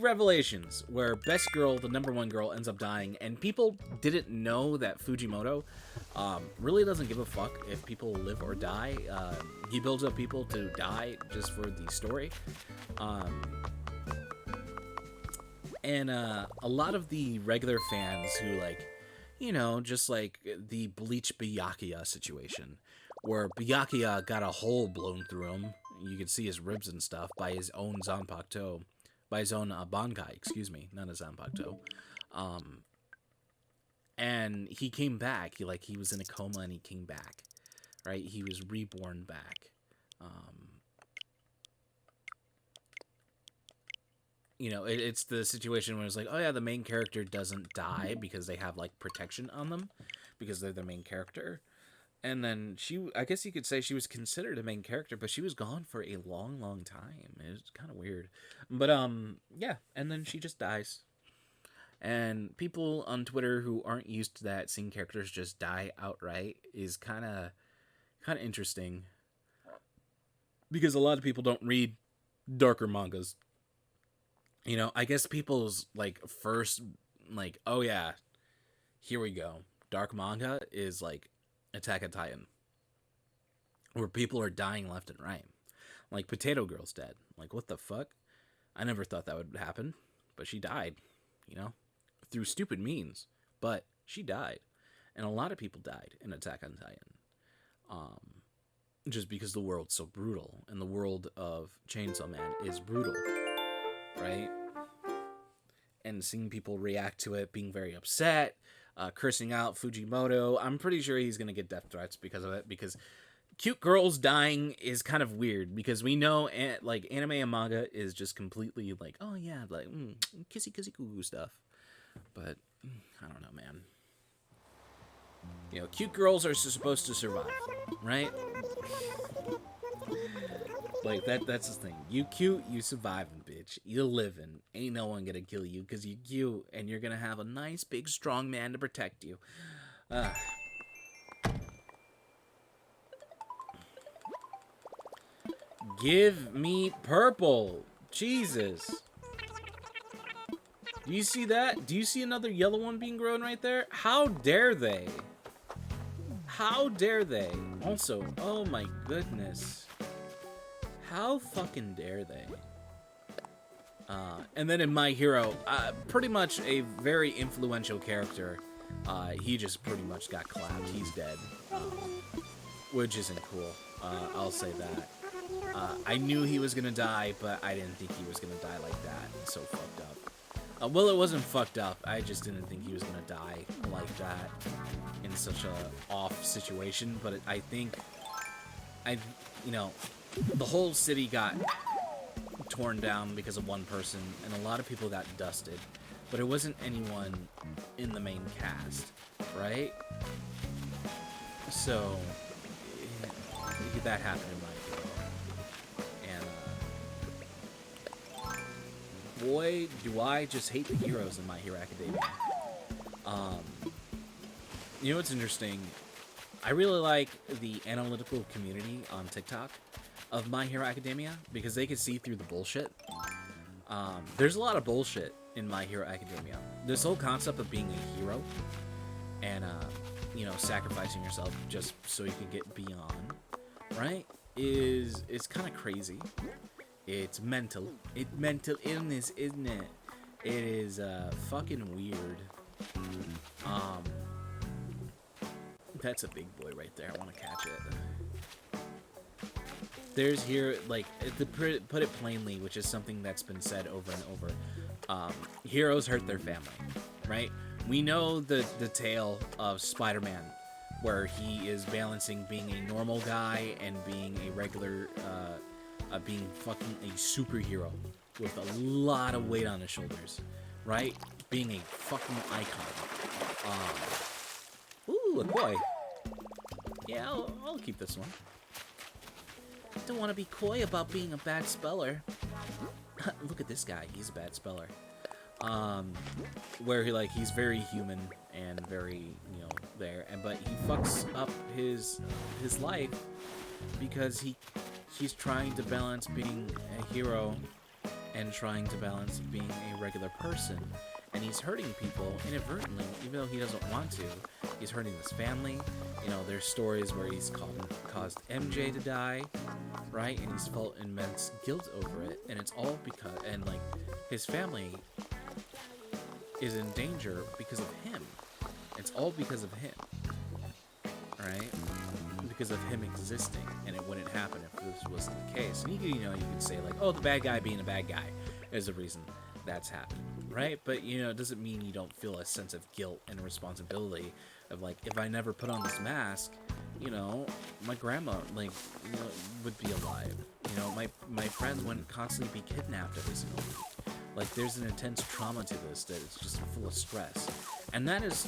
revelations where best girl, the #1 girl, ends up dying. And people didn't know that Fujimoto really doesn't give a fuck if people live or die. He builds up people to die just for the story. And a lot of the regular fans who, like, you know, just like the Bleach Byakuya situation, where Byakuya got a hole blown through him, you could see his ribs and stuff, by his own Zanpakuto, by his own Bankai, excuse me, not a Zanpakuto. And he came back, he was in a coma and he came back, right? He was reborn back. You know, it's the situation where it's like, oh yeah, the main character doesn't die because they have, like, protection on them because they're the main character. And then I guess you could say she was considered a main character, but she was gone for a long, long time. It was kind of weird. But, yeah, and then she just dies. And people on Twitter who aren't used to that, seeing characters just die outright, is kind of interesting. Because a lot of people don't read darker mangas. You know, I guess people's, like, first, like, oh yeah, here we go. Dark manga is, like, Attack on Titan. Where people are dying left and right. Like, Potato Girl's dead. Like, what the fuck? I never thought that would happen. But she died, you know? Through stupid means. But she died. And a lot of people died in Attack on Titan. Just because the world's so brutal. And the world of Chainsaw Man is brutal. Right? And seeing people react to it, being very upset, cursing out Fujimoto. I'm pretty sure he's going to get death threats because of it, because cute girls dying is kind of weird, because we know, like, anime and manga is just completely like, oh yeah, like, kissy koo stuff. But, I don't know, man. You know, cute girls are supposed to survive, right? Like, that's the thing. You cute, you surviving, bitch. You living. Ain't no one gonna kill you because you cute, and you're gonna have a nice, big, strong man to protect you. Give me purple. Jesus. Do you see that? Do you see another yellow one being grown right there? How dare they? How dare they? Also, oh my goodness. How fucking dare they? And then in My Hero, pretty much a very influential character, he just pretty much got clapped. He's dead. Which isn't cool. I'll say that. I knew he was gonna die, but I didn't think he was gonna die like that. It's so fucked up. Well, it wasn't fucked up. I just didn't think he was gonna die like that in such a off situation. But I think, you know, the whole city got torn down because of one person, and a lot of people got dusted, but it wasn't anyone in the main cast, right? So that happened in My Hero, and boy, do I just hate the heroes in My Hero Academia. Um, you know what's interesting? I really like the analytical community on TikTok of My Hero Academia because they can see through the bullshit. There's a lot of bullshit in My Hero Academia. This whole concept of being a hero and, you know, sacrificing yourself just so you can get beyond, right, is kind of crazy. It's mental. It's mental illness, isn't it? It is fucking weird. That's a big boy right there. I want to catch it. There's here, like, to put it plainly, which is something that's been said over and over. Heroes hurt their family, right? We know the tale of Spider-Man, where he is balancing being a normal guy and being a regular, being fucking a superhero with a lot of weight on his shoulders, right? Being a fucking icon. Ooh, a koi. Yeah, I'll keep this one. Don't want to be coy about being a bad speller. Look at this guy. He's a bad speller. Where he's very human and very, you know, there, but he fucks up his life because he's trying to balance being a hero and trying to balance being a regular person, and he's hurting people inadvertently, even though he doesn't want to. He's hurting his family. You know, there's stories where he's caused MJ to die, right? And he's felt immense guilt over it, and it's all because, and like, his family is in danger because of him. It's all because of him, right? Because of him existing, and it wouldn't happen if this wasn't the case. And you could say like, oh, the bad guy being a bad guy is the reason that's happening, right? But you know, it doesn't mean you don't feel a sense of guilt and responsibility of like, if I never put on this mask, you know, my grandma, like, you know, would be alive. You know, my friends wouldn't constantly be kidnapped every single week. Like, there's an intense trauma to this that is just full of stress. And that is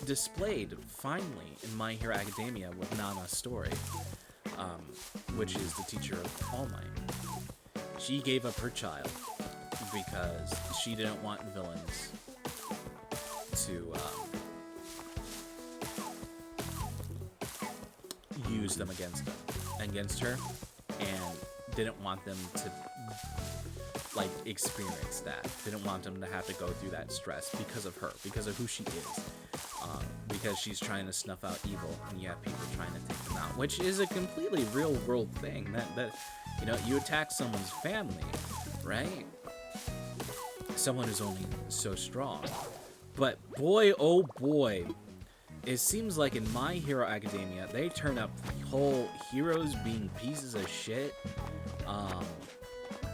displayed finally in My Hero Academia with Nana's story, which is the teacher of All Might. She gave up her child because she didn't want villains to use them against her, and didn't want them to like experience that. Didn't want them to have to go through that stress because of her, because of who she is, because she's trying to snuff out evil, and you have people trying to take them out, which is a completely real world thing. That you know, you attack someone's family, right? Someone who's only so strong. But boy, oh boy, it seems like in My Hero Academia, they turn up the whole heroes being pieces of shit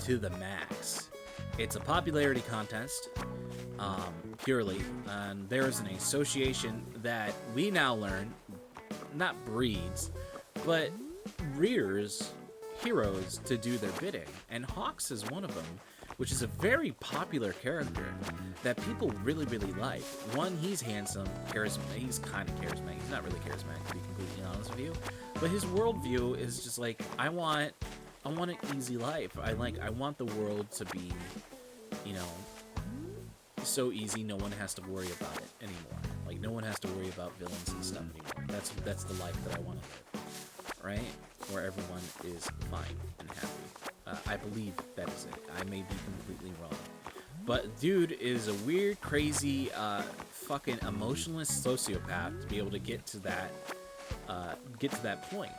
to the max. It's a popularity contest, purely, and there is an association that we now learn not breeds, but rears heroes to do their bidding. And Hawks is one of them, which is a very popular character that people really, really like. One, he's handsome, charismatic. He's kind of charismatic. He's not really charismatic, to be completely honest with you. But his worldview is just like, I want an easy life. I want the world to be, you know, so easy no one has to worry about it anymore. Like, no one has to worry about villains and stuff anymore. That's the life that I want to live, right? Where everyone is fine and happy. I believe that is it. I may be completely wrong. But dude is a weird, crazy, fucking emotionless sociopath to be able to get to that point.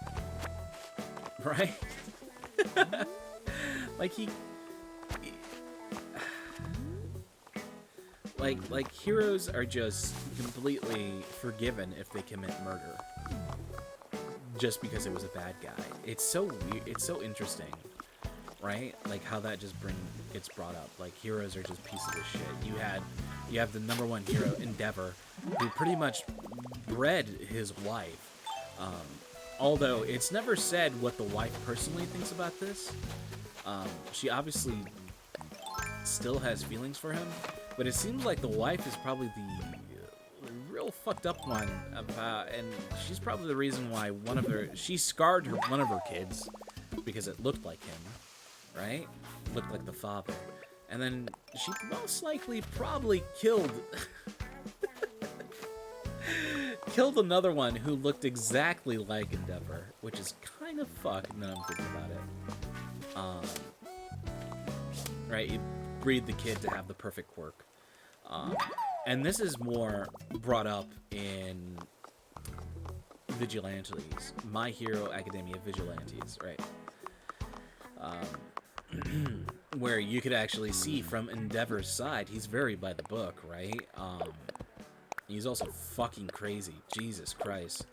Right? Like heroes are just completely forgiven if they commit murder. Just because it was a bad guy. It's so weird. It's so interesting. Right? Like how that just gets brought up. Like heroes are just pieces of shit. You have the number one hero, Endeavor, who pretty much bred his wife. Although it's never said what the wife personally thinks about this. She obviously still has feelings for him, but it seems like the wife is probably the real fucked up one, and she's probably the reason why she scarred one of her kids because it looked like him. Right? Looked like the father. And then she most likely probably killed Killed another one who looked exactly like Endeavor, which is kind of fucked now I'm thinking about it. Right, you breed the kid to have the perfect quirk. And this is more brought up in Vigilantes, My Hero Academia Vigilantes, right? Where you could actually see from Endeavor's side, he's very by the book, right? He's also fucking crazy. Jesus Christ.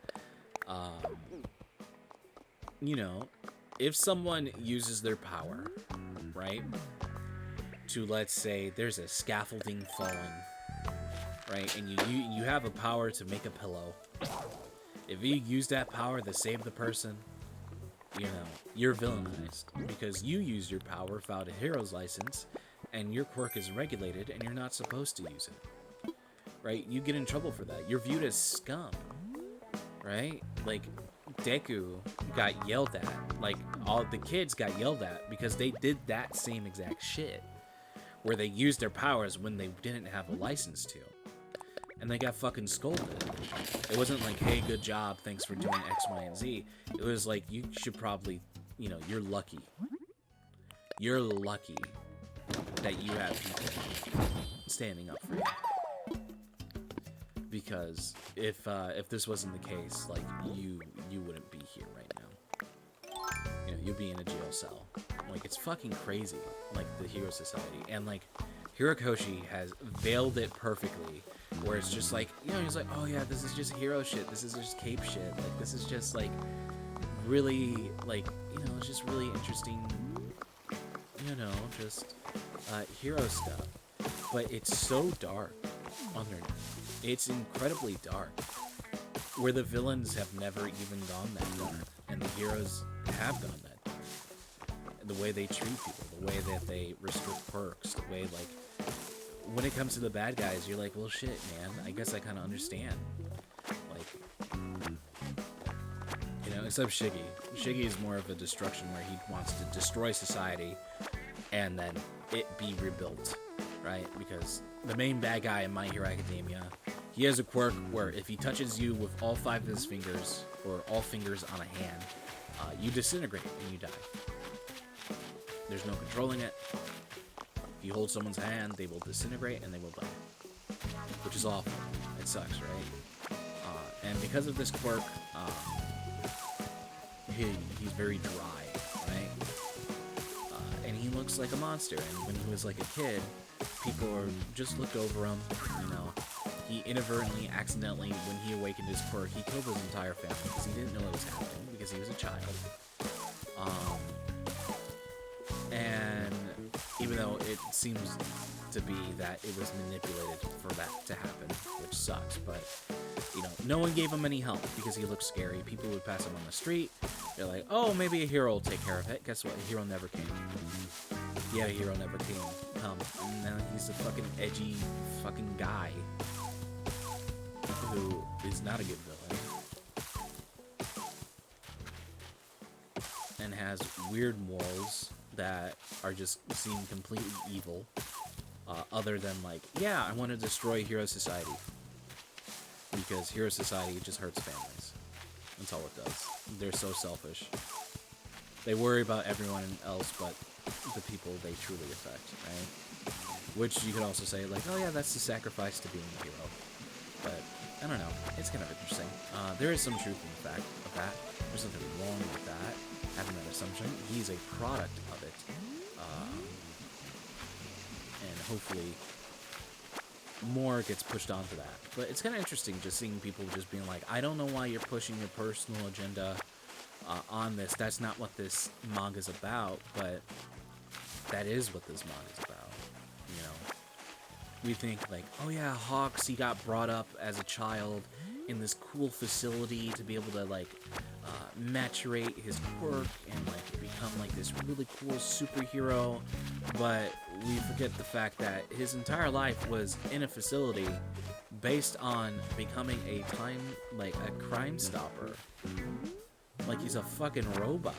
You know, if someone uses their power, right, to, let's say, there's a scaffolding falling, right, and you have a power to make a pillow. If you use that power to save the person, you know, you're villainized because you use your power without a hero's license, and your quirk is regulated, and you're not supposed to use it. Right? You get in trouble for that. You're viewed as scum. Right? Like, Deku got yelled at. Like, all the kids got yelled at because they did that same exact shit. Where they used their powers when they didn't have a license to. And they got fucking scolded. It wasn't like, hey, good job, thanks for doing X, Y, and Z. It was like, you should probably, you know, you're lucky. You're lucky that you have people standing up for you. Because if this wasn't the case, like, you wouldn't be here right now. You know, you'd be in a jail cell. Like, it's fucking crazy, like, the Hero Society. And, like, Hirokoshi has veiled it perfectly, where it's just like, you know, he's like, oh yeah, this is just hero shit, this is just cape shit, like, this is just, like, really, like, you know, it's just really interesting, you know, just, hero stuff. But it's so dark underneath. It's incredibly dark, where the villains have never even gone that dark, and the heroes have gone that dark. The way they treat people, the way that they restrict perks, the way, like, when it comes to the bad guys, you're like, well, shit, man, I guess I kind of understand. Like, you know, except Shiggy. Shiggy is more of a destruction where he wants to destroy society and then it be rebuilt, right? Because the main bad guy in My Hero Academia, he has a quirk where if he touches you with all 5 of his fingers, or all fingers on a hand, you disintegrate and you die. There's no controlling it. If you hold someone's hand, they will disintegrate and they will die. Which is awful. It sucks, right? And because of this quirk, he's very dry, right? And he looks like a monster. And when he was like a kid, people just looked over him, you know. He inadvertently, accidentally, when he awakened his quirk, he killed his entire family because he didn't know what was happening because he was a child. And even though it seems to be that it was manipulated for that to happen, which sucks, but, you know, no one gave him any help because he looked scary. People would pass him on the street. They're like, oh, maybe a hero will take care of it. Guess what? A hero never came. Yeah, a hero never come. And now he's a fucking edgy fucking guy who is not a good villain. And has weird morals that are just seem completely evil, other than, like, yeah, I want to destroy Hero Society because Hero Society just hurts families. That's all it does. They're so selfish. They worry about everyone else but the people they truly affect, right? Which you could also say, like, oh yeah, that's the sacrifice to being a hero. But I don't know. It's kind of interesting. There is some truth in the fact of that. There's nothing wrong with that. Having that assumption. He's a product of it. And hopefully more gets pushed onto that. But it's kind of interesting just seeing people just being like, I don't know why you're pushing your personal agenda on this. That's not what this manga's about, but that is what this manga's about. You know, we think like, oh yeah, Hawks, he got brought up as a child in this cool facility to be able to like maturate his quirk and like become like this really cool superhero, but we forget the fact that his entire life was in a facility based on becoming a crime stopper. Like he's a fucking robot.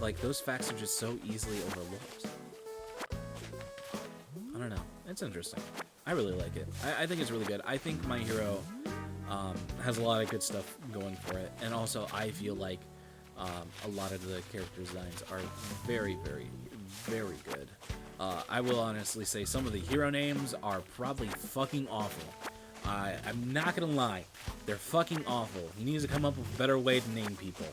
Like those facts are just so easily overlooked. I don't know. It's interesting. I really like it. I think it's really good. I think My Hero has a lot of good stuff going for it, and also I feel like a lot of the character designs are very, very, very good. I will honestly say some of the hero names are probably fucking awful. I'm not gonna lie, they're fucking awful. He needs to come up with a better way to name people.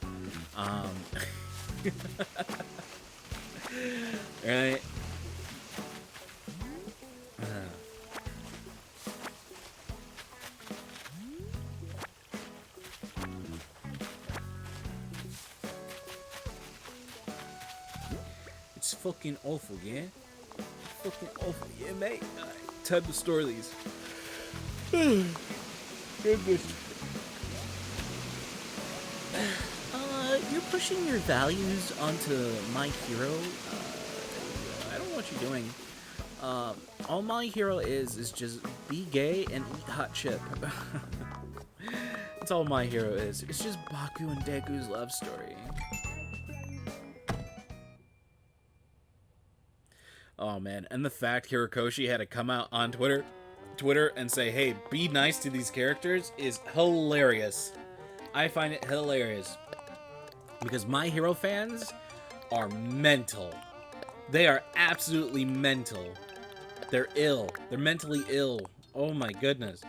Right? It's fucking awful, yeah? Fucking awful, yeah, mate? Time to store these. Goodness. You're pushing your values onto My Hero. I don't know what you're doing. All My Hero is just be gay and eat hot chip. That's all My Hero is. It's just Baku and Deku's love story. Oh man, and the fact Hirokoshi had to come out on Twitter and say, hey, be nice to these characters is hilarious. I find it hilarious. Because My Hero fans are mental. They are absolutely mental. They're ill. They're mentally ill. Oh my goodness.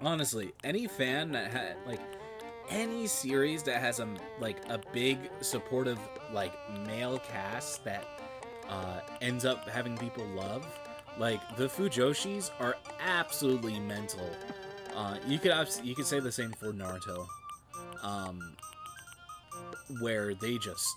Honestly, any fan that had, like, any series that has a big supportive, like, male cast that ends up having people love, like, the Fujoshis are absolutely mental. You could say the same for Naruto. Where they just,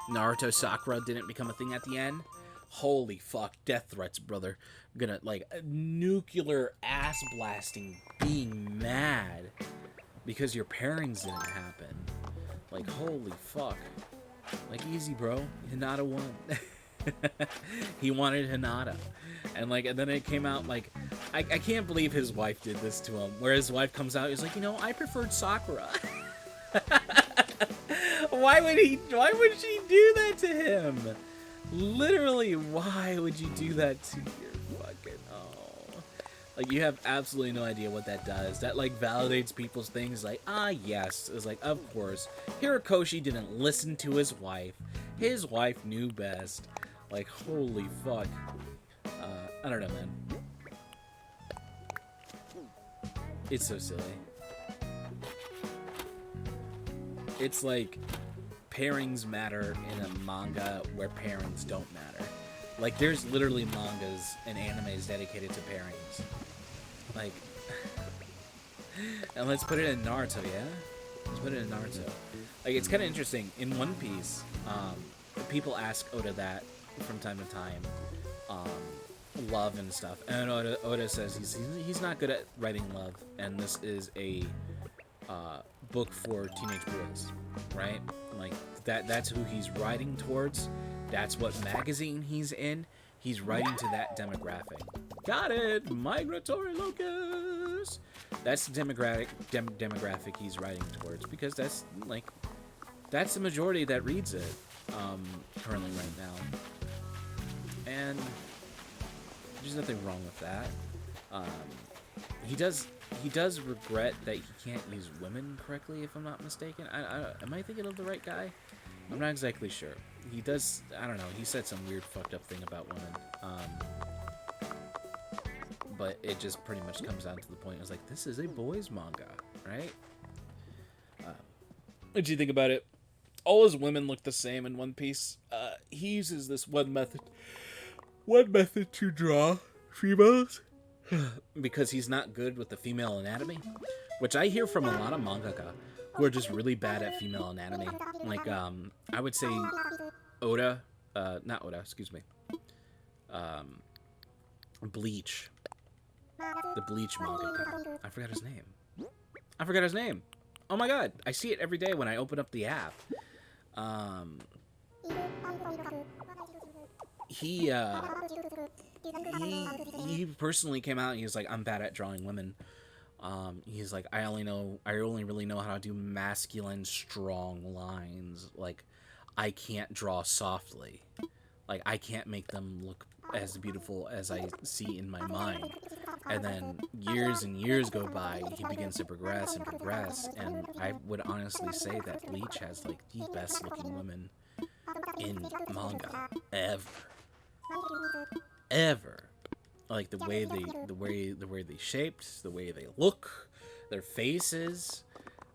Naruto Sakura didn't become a thing at the end. Holy fuck, death threats, brother. I'm gonna, nuclear ass blasting, being mad because your pairings didn't happen. Like, holy fuck. Like, easy, bro. Hinata won. He wanted Hinata. And then it came out, I can't believe his wife did this to him. Where his wife comes out, he's like, I preferred Sakura. Why would she do that to him? Literally, why would you do that to your fucking... Oh. You have absolutely no idea what that does. That, validates people's things. Yes. It's of course. Hirokoshi didn't listen to his wife. His wife knew best. Holy fuck. I don't know, man. It's so silly. It's pairings matter in a manga where pairings don't matter. There's literally mangas and animes dedicated to pairings. And let's put it in Naruto, yeah? Let's put it in Naruto. It's kind of interesting. In One Piece, people ask Oda that from time to time. Love and stuff. And Oda says he's not good at writing love. And this is a book for teenage boys, right? That's who he's writing towards. That's what magazine he's in. He's writing to that demographic. Got it! Migratory locust! That's the demographic he's writing towards. Because that's the majority that reads it currently right now. And there's nothing wrong with that. He does regret that he can't use women correctly, if I'm not mistaken. Am I thinking of the right guy? I'm not exactly sure. He does, I don't know, he said some weird fucked up thing about women. But it just pretty much comes down to the point. I was this is a boys manga, right? What do you think about it? All his women look the same in One Piece. He uses this one method to draw females because he's not good with the female anatomy, which I hear from a lot of mangaka who are just really bad at female anatomy. I would say Bleach. The Bleach mangaka. I forgot his name. Oh my god, I see it every day when I open up the app. He personally came out and he was I'm bad at drawing women. He's I only really know how to do masculine strong lines. I can't draw softly. Like, I can't make them look as beautiful as I see in my mind. And then years and years go by, he begins to progress and progress, and I would honestly say that Bleach has, like, the best looking women in manga ever. Ever. Like, the way they shaped, the way they look, their faces.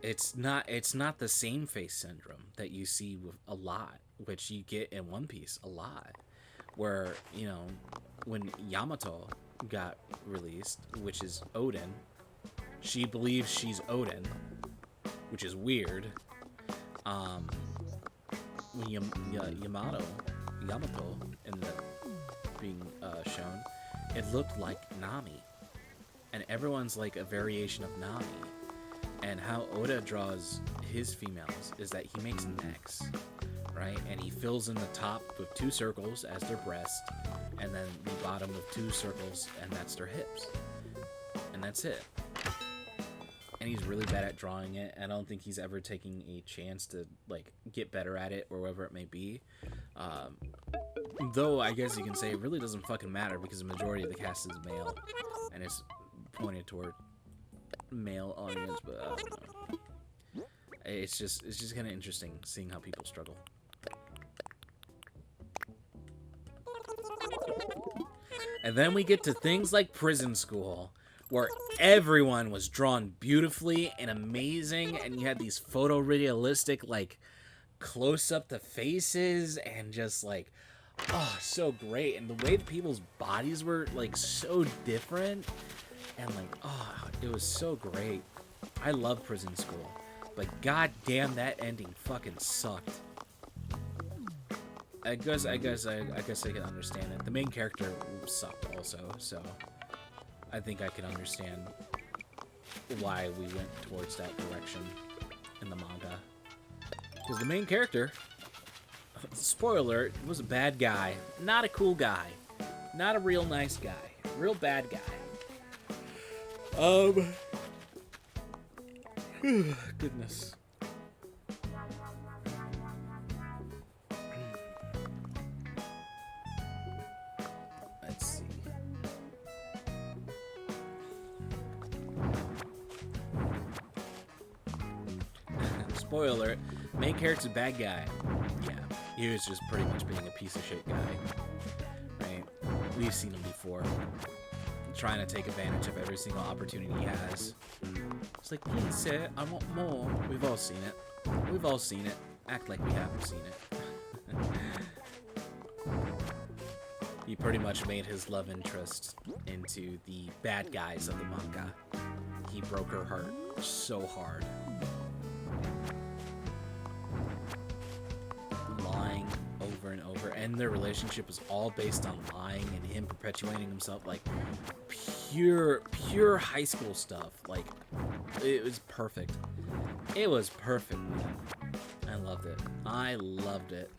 It's not the same face syndrome that you see with a lot, which you get in One Piece a lot, where, you know, when Yamato got released, which is Odin, she believes she's Odin, which is weird. When Yamato ended up being shown, it looked like Nami, and everyone's like a variation of Nami. And how Oda draws his females is that he makes necks, right? And he fills in the top with 2 circles as their breast, and then the bottom with 2 circles, and that's their hips. And that's it. And he's really bad at drawing it. I don't think he's ever taking a chance to, like, get better at it, or whatever it may be. Though I guess you can say it really doesn't fucking matter, because the majority of the cast is male, and it's pointed toward male audience, but I don't know. It's just kind of interesting seeing how people struggle. And then we get to things like Prison School, where everyone was drawn beautifully and amazing, and you had these photorealistic, like, close up the faces, and just like, oh, so great. And the way people's bodies were, like, so different. And, like, oh, it was so great. I love Prison School. But goddamn, that ending fucking sucked. I guess I can understand it. The main character sucked also, so I think I can understand why we went towards that direction in the manga. Because the main character, spoiler alert, was a bad guy. Not a cool guy. Not a real nice guy. Real bad guy. Goodness. Let's see. Spoiler alert, main character's a bad guy. Yeah, he was just pretty much being a piece of shit guy. Right? We've seen him before. Trying to take advantage of every single opportunity he has. It's like, please, sir, I want more. We've all seen it. We've all seen it. Act like we haven't seen it. He pretty much made his love interest into the bad guys of the manga. He broke her heart so hard. Lying over and over, and their relationship was all based on lying and him perpetuating himself, like pure high school stuff. Like, it was perfect. It was perfect, man. I loved it. I loved it.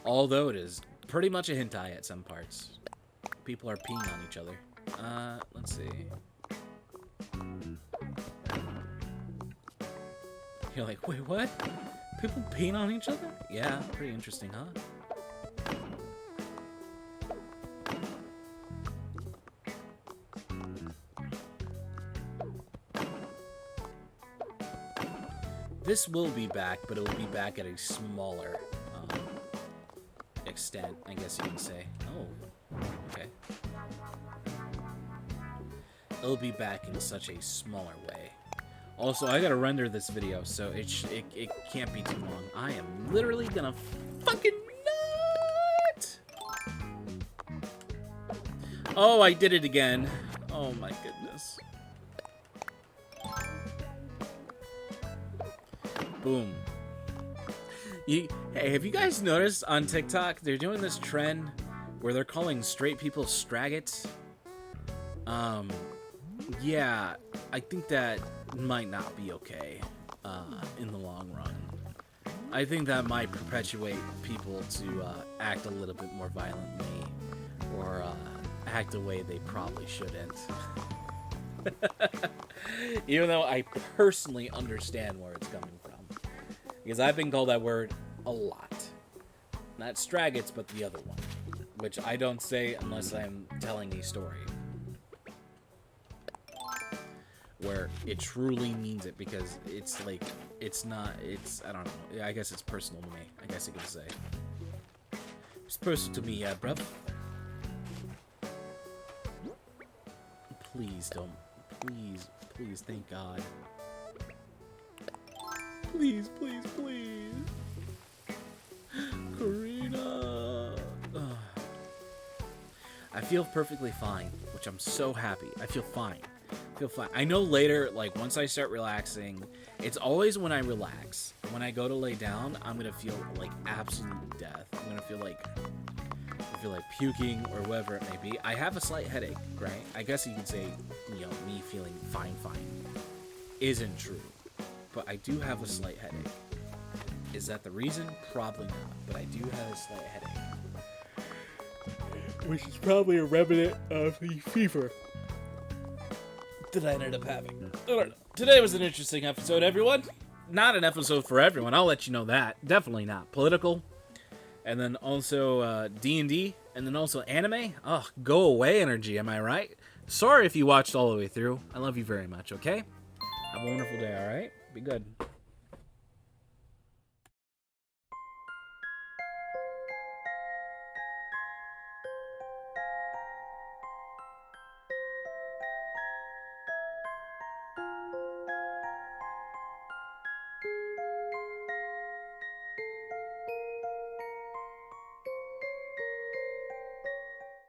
Although it is pretty much a hentai at some parts. People are peeing on each other. Let's see. You're like, wait, what? People peeing on each other? Yeah, pretty interesting, huh? This will be back, but it will be back at a smaller extent, I guess you can say. Oh, okay. It'll be back in such a smaller way. Also, I gotta render this video, so it can't be too long. I am literally gonna fucking nut! Oh, I did it again. Oh my goodness. Boom. Hey, have you guys noticed on TikTok, they're doing this trend where they're calling straight people straggots? Yeah, I think that might not be okay in the long run. I think that might perpetuate people to act a little bit more violently, or act the way they probably shouldn't. Even though I personally understand where it's coming from. Because I've been called that word a lot. Not Stragets, but the other one. Which I don't say unless I'm telling a story. Where it truly means it, because it's like, it's not, it's, I don't know, I guess it's personal to me, I guess you could say. It's personal to me, yeah, bruv. Please don't, please, thank God. Please, Karina. Ugh. I feel perfectly fine, which I'm so happy. I feel fine. I know later, like, once I start relaxing, it's always when I relax. When I go to lay down, I'm gonna feel like absolute death. I'm gonna feel like puking or whatever it may be. I have a slight headache, right? I guess you could say, you know, me feeling fine isn't true, but I do have a slight headache. Is that the reason? Probably not, but I do have a slight headache, which is probably a remnant of the fever that I ended up having. I don't know. Today was an interesting episode, everyone. Not an episode for everyone, I'll let you know that. Definitely not. Political. And then also D&D. And then also anime. Oh, go away energy, am I right? Sorry if you watched all the way through. I love you very much, okay? Have a wonderful day, alright? Be good.